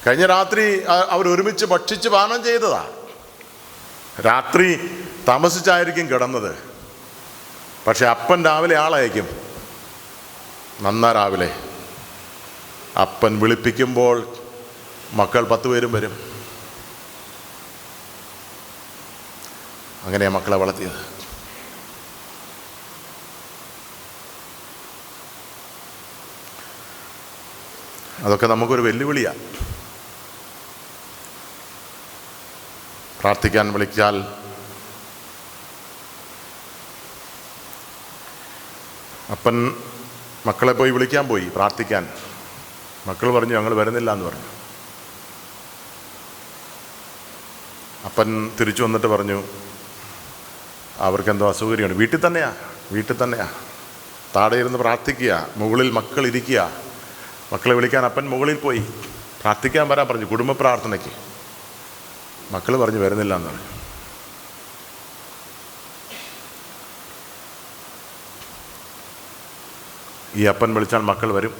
കഴിഞ്ഞ രാത്രി അവരൊരുമിച്ച് ഭക്ഷിച്ച് പാനം ചെയ്തതാ. രാത്രി താമസിച്ചായിരിക്കും കിടന്നത്. പക്ഷെ അപ്പൻ രാവിലെ ആളയക്കും. നന്നാ രാവിലെ അപ്പൻ വിളിപ്പിക്കുമ്പോൾ മക്കൾ 10 പേരും വരും. അങ്ങനെയാണ് മക്കളെ വളർത്തിയത്. അതൊക്കെ നമുക്കൊരു വെല്ലുവിളിയാണ്. പ്രാർത്ഥിക്കാൻ വിളിച്ചാൽ അപ്പൻ മക്കളെ പോയി വിളിക്കാൻ പോയി പ്രാർത്ഥിക്കാൻ. മക്കൾ പറഞ്ഞു ഞങ്ങൾ വരുന്നില്ല എന്ന് പറഞ്ഞു. അപ്പൻ തിരിച്ചു വന്നിട്ട് പറഞ്ഞു അവർക്കെന്തോ അസൗകര്യമാണ്. വീട്ടിൽ തന്നെയാ താഴെ ഇരുന്ന് പ്രാർത്ഥിക്കുക, മുകളിൽ മക്കൾ ഇരിക്കുക. മക്കളെ വിളിക്കാൻ അപ്പൻ മുകളിൽ പോയി പ്രാർത്ഥിക്കാൻ വരാൻ പറഞ്ഞു, കുടുംബ പ്രാർത്ഥനയ്ക്ക്. മക്കൾ പറഞ്ഞു വരുന്നില്ല എന്ന് പറഞ്ഞു. ഈ അപ്പൻ വിളിച്ചാൽ മക്കൾ വരും.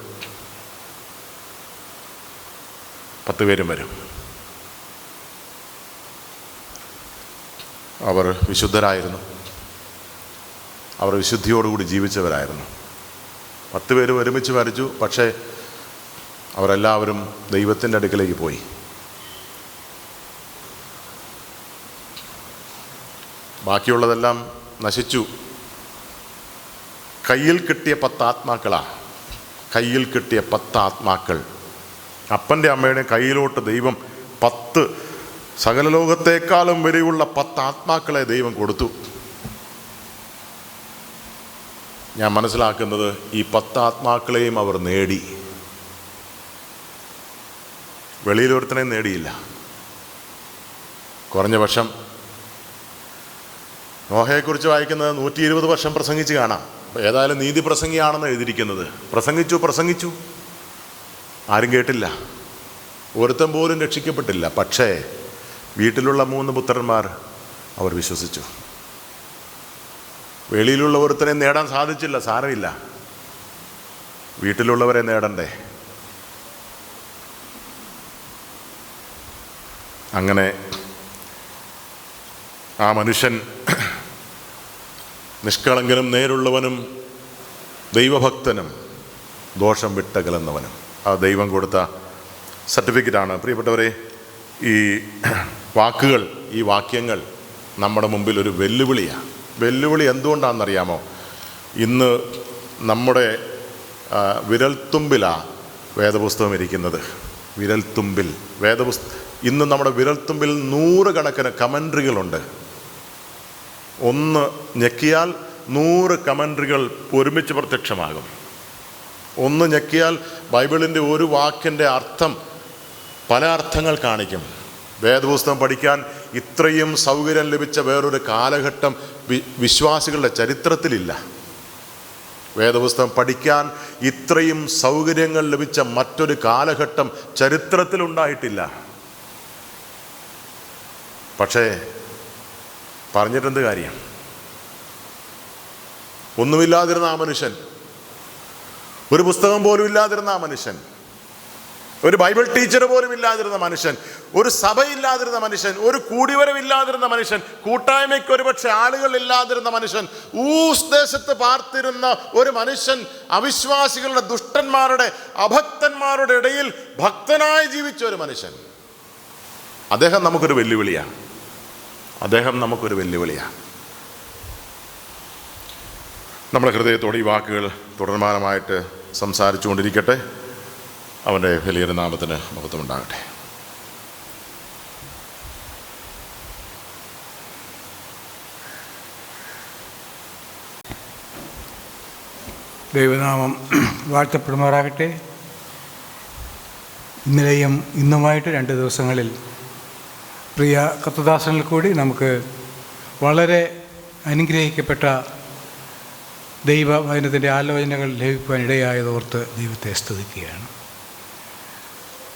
10 പേരും വരും. അവർ വിശുദ്ധരായിരുന്നു. അവർ വിശുദ്ധിയോടുകൂടി ജീവിച്ചവരായിരുന്നു. 10 പേരും ഒരുമിച്ച് മരിച്ചു. പക്ഷേ അവരെല്ലാവരും ദൈവത്തിൻ്റെ അടുക്കലേക്ക് പോയി. ബാക്കിയുള്ളതെല്ലാം നശിച്ചു. കയ്യിൽ കിട്ടിയ 10 ആത്മാക്കളാ. കയ്യിൽ കിട്ടിയ 10 ആത്മാക്കൾ. അപ്പൻ്റെ അമ്മയുടെ കയ്യിലോട്ട് ദൈവം 10 സകല ലോകത്തേക്കാളും വരെയുള്ള 10 ആത്മാക്കളെ ദൈവം കൊടുത്തു. ഞാൻ മനസ്സിലാക്കുന്നത് ഈ 10 ആത്മാക്കളെയും അവർ നേടി. വെളിയിലൊരുത്തനെയും നേടിയില്ല. കുറഞ്ഞ വർഷം നോഹയെക്കുറിച്ച് വായിക്കുന്നത് 120 വർഷം പ്രസംഗിച്ച് കാണാം. ഏതായാലും നീതി പ്രസംഗിയാണെന്ന് എഴുതിയിരിക്കുന്നത്. പ്രസംഗിച്ചു ആരും കേട്ടില്ല. ഒരുത്തൻ പോലും രക്ഷിക്കപ്പെട്ടില്ല. പക്ഷേ വീട്ടിലുള്ള 3 പുത്രന്മാർ അവർ വിശ്വസിച്ചു. വെളിയിലുള്ള ഒരുത്തനെ നേടാൻ സാധിച്ചില്ല, സാരമില്ല, വീട്ടിലുള്ളവരെ നേടണ്ടേ. അങ്ങനെ ആ മനുഷ്യൻ നിഷ്കളങ്കനും നേരുള്ളവനും ദൈവഭക്തനും ദോഷം വിട്ടകലുന്നവനും. ആ ദൈവം കൊടുത്ത സർട്ടിഫിക്കറ്റാണ്. പ്രിയപ്പെട്ടവരെ, ഈ വാക്കുകൾ, ഈ വാക്യങ്ങൾ നമ്മുടെ മുമ്പിൽ ഒരു വെല്ലുവിളിയാണ്. വെല്ലുവിളി എന്തുകൊണ്ടാണെന്നറിയാമോ? ഇന്ന് നമ്മുടെ വിരൽത്തുമ്പിലാണ് വേദപുസ്തകം ഇരിക്കുന്നത്. വിരൽത്തുമ്പിൽ ഇന്ന് നമ്മുടെ വിരൽത്തുമ്പിൽ 100 കണക്കിന് കമൻട്രികളുണ്ട്. ഒന്ന് ഞെക്കിയാൽ 100 കമൻട്രികൾ ഒരുമിച്ച് പ്രത്യക്ഷമാകും. ഒന്ന് ഞെക്കിയാൽ ബൈബിളിൻ്റെ ഒരു വാക്കിൻ്റെ അർത്ഥം പല അർത്ഥങ്ങൾ കാണിക്കും. വേദപുസ്തകം പഠിക്കാൻ ഇത്രയും സൗകര്യം ലഭിച്ച വേറൊരു കാലഘട്ടം വിശ്വാസികളുടെ ചരിത്രത്തിലില്ല. വേദപുസ്തകം പഠിക്കാൻ ഇത്രയും സൗകര്യങ്ങൾ ലഭിച്ച മറ്റൊരു കാലഘട്ടം ചരിത്രത്തിലുണ്ടായിട്ടില്ല. പക്ഷേ പറഞ്ഞിട്ടെന്ത് കാര്യം? ഒന്നുമില്ലാതിരുന്ന ആ മനുഷ്യൻ, ഒരു പുസ്തകം പോലും ഇല്ലാതിരുന്ന ആ മനുഷ്യൻ, ഒരു ബൈബിൾ ടീച്ചർ പോലും ഇല്ലാതിരുന്ന മനുഷ്യൻ, ഒരു സഭയില്ലാതിരുന്ന മനുഷ്യൻ, ഒരു കൂടിവരവില്ലാതിരുന്ന മനുഷ്യൻ, കൂട്ടായ്മയ്ക്ക് ഒരുപക്ഷെ ആളുകൾ ഇല്ലാതിരുന്ന മനുഷ്യൻ, ഊസ് ദേശത്ത് പാർത്തിരുന്ന ഒരു മനുഷ്യൻ, അവിശ്വാസികളുടെ, ദുഷ്ടന്മാരുടെ, അഭക്തന്മാരുടെ ഇടയിൽ ഭക്തനായി ജീവിച്ച ഒരു മനുഷ്യൻ. അദ്ദേഹം നമുക്കൊരു വെല്ലുവിളിയാണ്. നമ്മുടെ ഹൃദയത്തോടെ ഈ വാക്കുകൾ തുടർമാനമായിട്ട് സംസാരിച്ചു കൊണ്ടിരിക്കട്ടെ. അവൻ്റെ വലിയൊരു നാമത്തിന് മഹത്വമുണ്ടാകട്ടെ. ദൈവനാമം വാഴ്ത്തപ്പെടുമാറാകട്ടെ. ഇന്നലെയും ഇന്നുമായിട്ട് 2 ദിവസങ്ങളിൽ പ്രിയ കർത്തദാസനിൽ കൂടി നമുക്ക് വളരെ അനുഗ്രഹിക്കപ്പെട്ട ദൈവവചനത്തിൻ്റെ ആലോചനകൾ ലഭിക്കുവാൻ ഇടയായതോർത്ത് ദൈവത്തെ സ്തുതിക്കുകയാണ്.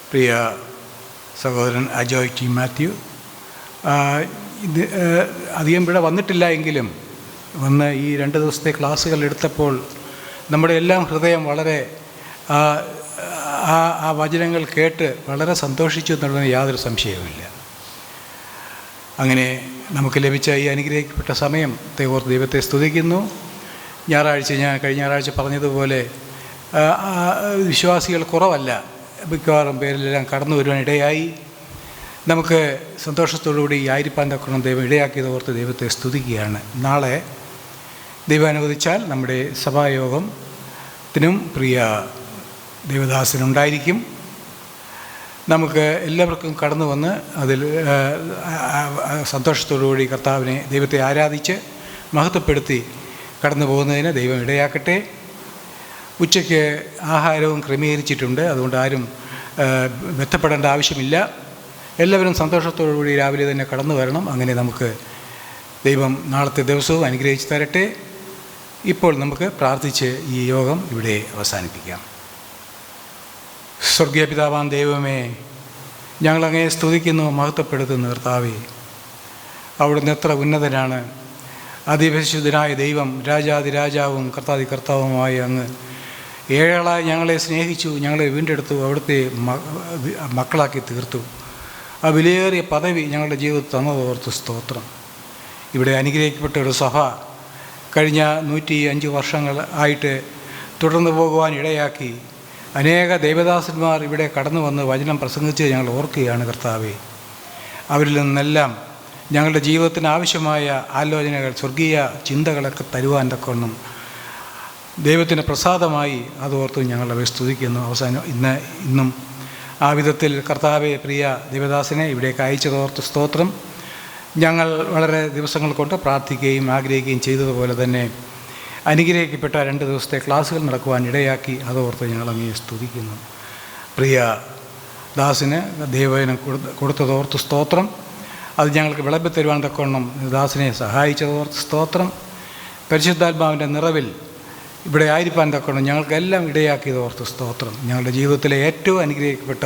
പ്രിയ സഹോദരൻ അജോയ് ടി മാത്യു ഇത് അധികം ഇവിടെ വന്നിട്ടില്ല എങ്കിലും വന്ന് ഈ 2 ദിവസത്തെ ക്ലാസ്സുകൾ എടുത്തപ്പോൾ നമ്മുടെ എല്ലാം ഹൃദയം വളരെ ആ വചനങ്ങൾ കേട്ട് വളരെ സന്തോഷിച്ചു എന്നുള്ളതിന് യാതൊരു സംശയവുമില്ല. അങ്ങനെ നമുക്ക് ലഭിച്ച ഈ അനുഗ്രഹിക്കപ്പെട്ട സമയത്തെ ഓർത്ത് ദൈവത്തെ സ്തുതിക്കുന്നു. ഞാൻ കഴിഞ്ഞ ഞായറാഴ്ച പറഞ്ഞതുപോലെ വിശ്വാസികൾ കുറവല്ല, മിക്കവാറും പേരിലെല്ലാം കടന്നു വരുവാൻ ഇടയായി. നമുക്ക് സന്തോഷത്തോടുകൂടി ആയിരിക്കാൻ തക്കണം ദൈവം ഇടയാക്കിയത് ഓർത്ത് ദൈവത്തെ സ്തുതിക്കുകയാണ്. നാളെ ദൈവം അനുവദിച്ചാൽ നമ്മുടെ സഭായോഗത്തിനും പ്രിയ ദേവദാസനുണ്ടായിരിക്കും. നമുക്ക് എല്ലാവർക്കും കടന്നു വന്ന് അതിൽ സന്തോഷത്തോടുകൂടി കർത്താവിനെ ദൈവത്തെ ആരാധിച്ച് മഹത്വപ്പെടുത്തി കടന്നു പോകുന്നതിന് ദൈവം ഇടയാക്കട്ടെ. ഉച്ചയ്ക്ക് ആഹാരവും ക്രമീകരിച്ചിട്ടുണ്ട്, അതുകൊണ്ട് ആരും ബന്ധപ്പെടേണ്ട ആവശ്യമില്ല. എല്ലാവരും സന്തോഷത്തോടുകൂടി രാവിലെ തന്നെ കടന്നു വരണം. അങ്ങനെ നമുക്ക് ദൈവം നാളത്തെ ദിവസവും അനുഗ്രഹിച്ച് തരട്ടെ. ഇപ്പോൾ നമുക്ക് പ്രാർത്ഥിച്ച് ഈ യോഗം ഇവിടെ അവസാനിപ്പിക്കാം. സ്വർഗീയ പിതാവാം ദൈവമേ, ഞങ്ങളങ്ങയെ സ്തുതിക്കുന്നു, മഹത്വപ്പെടുത്തുന്നു. കർത്താവേ, അവിടുന്ന് എത്ര ഉന്നതനാണ്. അതിപരിശുദ്ധനായ ദൈവം, രാജാതിരാജാവും കർത്താവുമായ അങ്ങ് ഏഴാളായി ഞങ്ങളെ സ്നേഹിച്ചു, ഞങ്ങളെ വീണ്ടെടുത്തു, അവിടുത്തെ മക്കളാക്കി തീർത്തു. ആ വിലയേറിയ പദവി ഞങ്ങളുടെ ജീവിതത്തിൽ തന്നതോർത്ത് സ്തോത്രം. ഇവിടെ അനുഗ്രഹിക്കപ്പെട്ട ഒരു സഭ കഴിഞ്ഞ 105 വർഷങ്ങൾ ആയിട്ട് തുടർന്നു പോകുവാൻ ഇടയാക്കി. അനേക ദൈവദാസന്മാർ ഇവിടെ കടന്നു വന്ന് വചനം പ്രസംഗിച്ച് ഞങ്ങൾ ഓർക്കുകയാണ്. കർത്താവേ, അവരിൽ നിന്നെല്ലാം ഞങ്ങളുടെ ജീവിതത്തിന് ആവശ്യമായ ആലോചനകൾ, സ്വർഗീയ ചിന്തകളൊക്കെ തരുവാൻ തക്കവണ്ണം ദൈവത്തിന് പ്രസാദമായി അതോർത്ത് ഞങ്ങളവയെ സ്തുതിക്കുന്നു. ഇന്നും ആ വിധത്തിൽ കർത്താവെ, പ്രിയ ദൈവദാസനെ ഇവിടേക്ക് അയച്ചതോർത്ത് സ്തോത്രം. ഞങ്ങൾ വളരെ ദിവസങ്ങൾ കൊണ്ട് പ്രാർത്ഥിക്കുകയും ആഗ്രഹിക്കുകയും ചെയ്തതുപോലെ തന്നെ അനുഗ്രഹിക്കപ്പെട്ട 2 ദിവസത്തെ ക്ലാസ്സുകൾ നടക്കുവാൻ ഇടയാക്കി. അതോർത്ത് ഞങ്ങൾ അങ്ങേ സ്തുതിക്കുന്നു. പ്രിയ ദാസിന് ദൈവവചനം കൊടുത്തതോർത്ത് സ്തോത്രം. അത് ഞങ്ങൾക്ക് വിളമ്പി തരുവാൻ തക്കവണ്ണം ദാസിനെ സഹായിച്ചതോർത്ത് സ്തോത്രം. പരിശുദ്ധാത്മാവിൻ്റെ നിറവിൽ ഇവിടെ ആയിരിക്കാൻ തക്കവണ്ണം ഞങ്ങൾക്കെല്ലാം ഇടയാക്കിയതോർത്ത് സ്തോത്രം. ഞങ്ങളുടെ ജീവിതത്തിലെ ഏറ്റവും അനുഗ്രഹിക്കപ്പെട്ട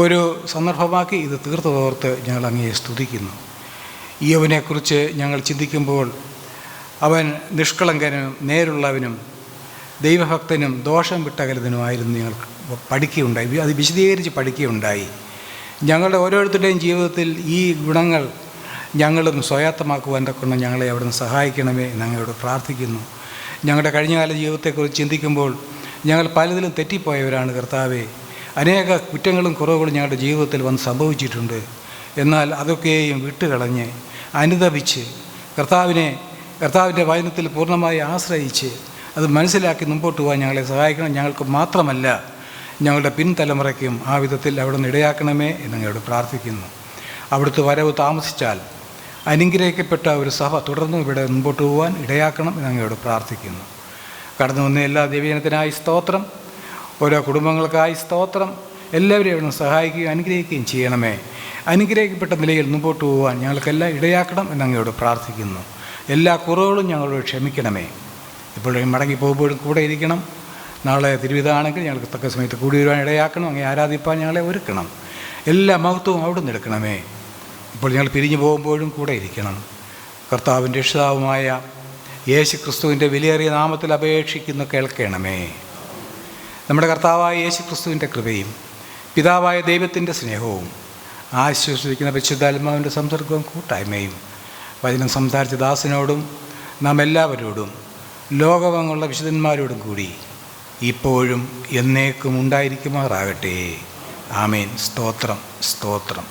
ഒരു സന്ദർഭമാക്കി ഇത് തീർത്തതോർത്ത് ഞങ്ങൾ അങ്ങയെ സ്തുതിക്കുന്നു. യോബിനെക്കുറിച്ച് ഞങ്ങൾ ചിന്തിക്കുമ്പോൾ അവൻ നിഷ്കളങ്കനും നേരുള്ളവനും ദൈവഭക്തനും ദോഷം വിട്ടകലുന്നതിനുമായിരുന്നു ഞങ്ങൾ പഠിക്കുകയുണ്ടായി. അത് വിശദീകരിച്ച് പഠിക്കുകയുണ്ടായി. ഞങ്ങളുടെ ഓരോരുത്തരുടെയും ജീവിതത്തിൽ ഈ ഗുണങ്ങൾ ഞങ്ങളും സ്വായത്തമാക്കുവാൻ തക്കണം ഞങ്ങളെ അവിടുന്ന് സഹായിക്കണമേ എന്ന് അങ്ങയോട് പ്രാർത്ഥിക്കുന്നു. ഞങ്ങളുടെ കഴിഞ്ഞകാല ജീവിതത്തെക്കുറിച്ച് ചിന്തിക്കുമ്പോൾ ഞങ്ങൾ പലതിലും തെറ്റിപ്പോയവരാണ്. കർത്താവേ, അനേക കുറ്റങ്ങളും കുറവുകളും ഞങ്ങളുടെ ജീവിതത്തിൽ വന്ന് സംഭവിച്ചിട്ടുണ്ട്. എന്നാൽ അതൊക്കെയും വിട്ടുകളഞ്ഞ് അനുതപിച്ച് കർത്താവിൻ്റെ വചനത്തിൽ പൂർണ്ണമായി ആശ്രയിച്ച് അത് മനസ്സിലാക്കി മുമ്പോട്ട് പോകാൻ ഞങ്ങളെ സഹായിക്കണം. ഞങ്ങൾക്ക് മാത്രമല്ല, ഞങ്ങളുടെ പിൻതലമുറയ്ക്കും ആ വിധത്തിൽ അവിടുന്ന് ഇടയാക്കണമേ എന്നങ്ങയോട് പ്രാർത്ഥിക്കുന്നു. അവിടുത്തെ വരവ് താമസിച്ചാൽ അനുഗ്രഹിക്കപ്പെട്ട ഒരു സഭ തുടർന്നും ഇവിടെ മുമ്പോട്ട് പോകാൻ ഇടയാക്കണം എന്നങ്ങയോട് പ്രാർത്ഥിക്കുന്നു. കടന്നു വന്ന എല്ലാ ദൈവജനത്തിനായി സ്തോത്രം. ഓരോ കുടുംബങ്ങൾക്കായി സ്തോത്രം. എല്ലാവരെയും അവിടുന്ന് സഹായിക്കുകയും അനുഗ്രഹിക്കുകയും ചെയ്യണമേ. അനുഗ്രഹിക്കപ്പെട്ട നിലയിൽ മുമ്പോട്ട് പോകാൻ ഞങ്ങൾക്കെല്ലാം ഇടയാക്കണം എന്നങ്ങയോട് പ്രാർത്ഥിക്കുന്നു. എല്ലാ കുറവുകളും ഞങ്ങളോട് ക്ഷമിക്കണമേ. ഇപ്പോഴും മടങ്ങി പോകുമ്പോഴും കൂടെ ഇരിക്കണം. നാളെ തിരുവിതാണെങ്കിൽ ഞങ്ങൾക്ക് തക്ക സമയത്ത് കൂടി വരുവാൻ ഇടയാക്കണം. അങ്ങനെ ആരാധിപ്പാൻ ഞങ്ങളെ ഒരുക്കണം. എല്ലാ മഹത്വവും അവിടുന്ന് എടുക്കണമേ. ഇപ്പോൾ ഞങ്ങൾ പിരിഞ്ഞു പോകുമ്പോഴും കൂടെ ഇരിക്കണം. കർത്താവിൻ്റെ രക്ഷിതാവുമായ യേശു ക്രിസ്തുവിൻ്റെ വിലയേറിയ നാമത്തിൽ അപേക്ഷിക്കുന്നു, കേൾക്കണമേ. നമ്മുടെ കർത്താവായ യേശു ക്രിസ്തുവിൻ്റെ കൃപയും പിതാവായ ദൈവത്തിൻ്റെ സ്നേഹവും ആശ്വസിക്കുന്ന പരിശുദ്ധാത്മാവിൻ്റെ സംസർഗവും കൂട്ടായ്മയും വചനം സംസാരിച്ച ദാസനോടും നാം എല്ലാവരോടും ലോകമെങ്ങുള്ള വിശുദ്ധന്മാരോടും കൂടി ഇപ്പോഴും എന്നേക്കും ഉണ്ടായിരിക്കുമാറാകട്ടെ. ആമേൻ. സ്തോത്രം, സ്തോത്രം.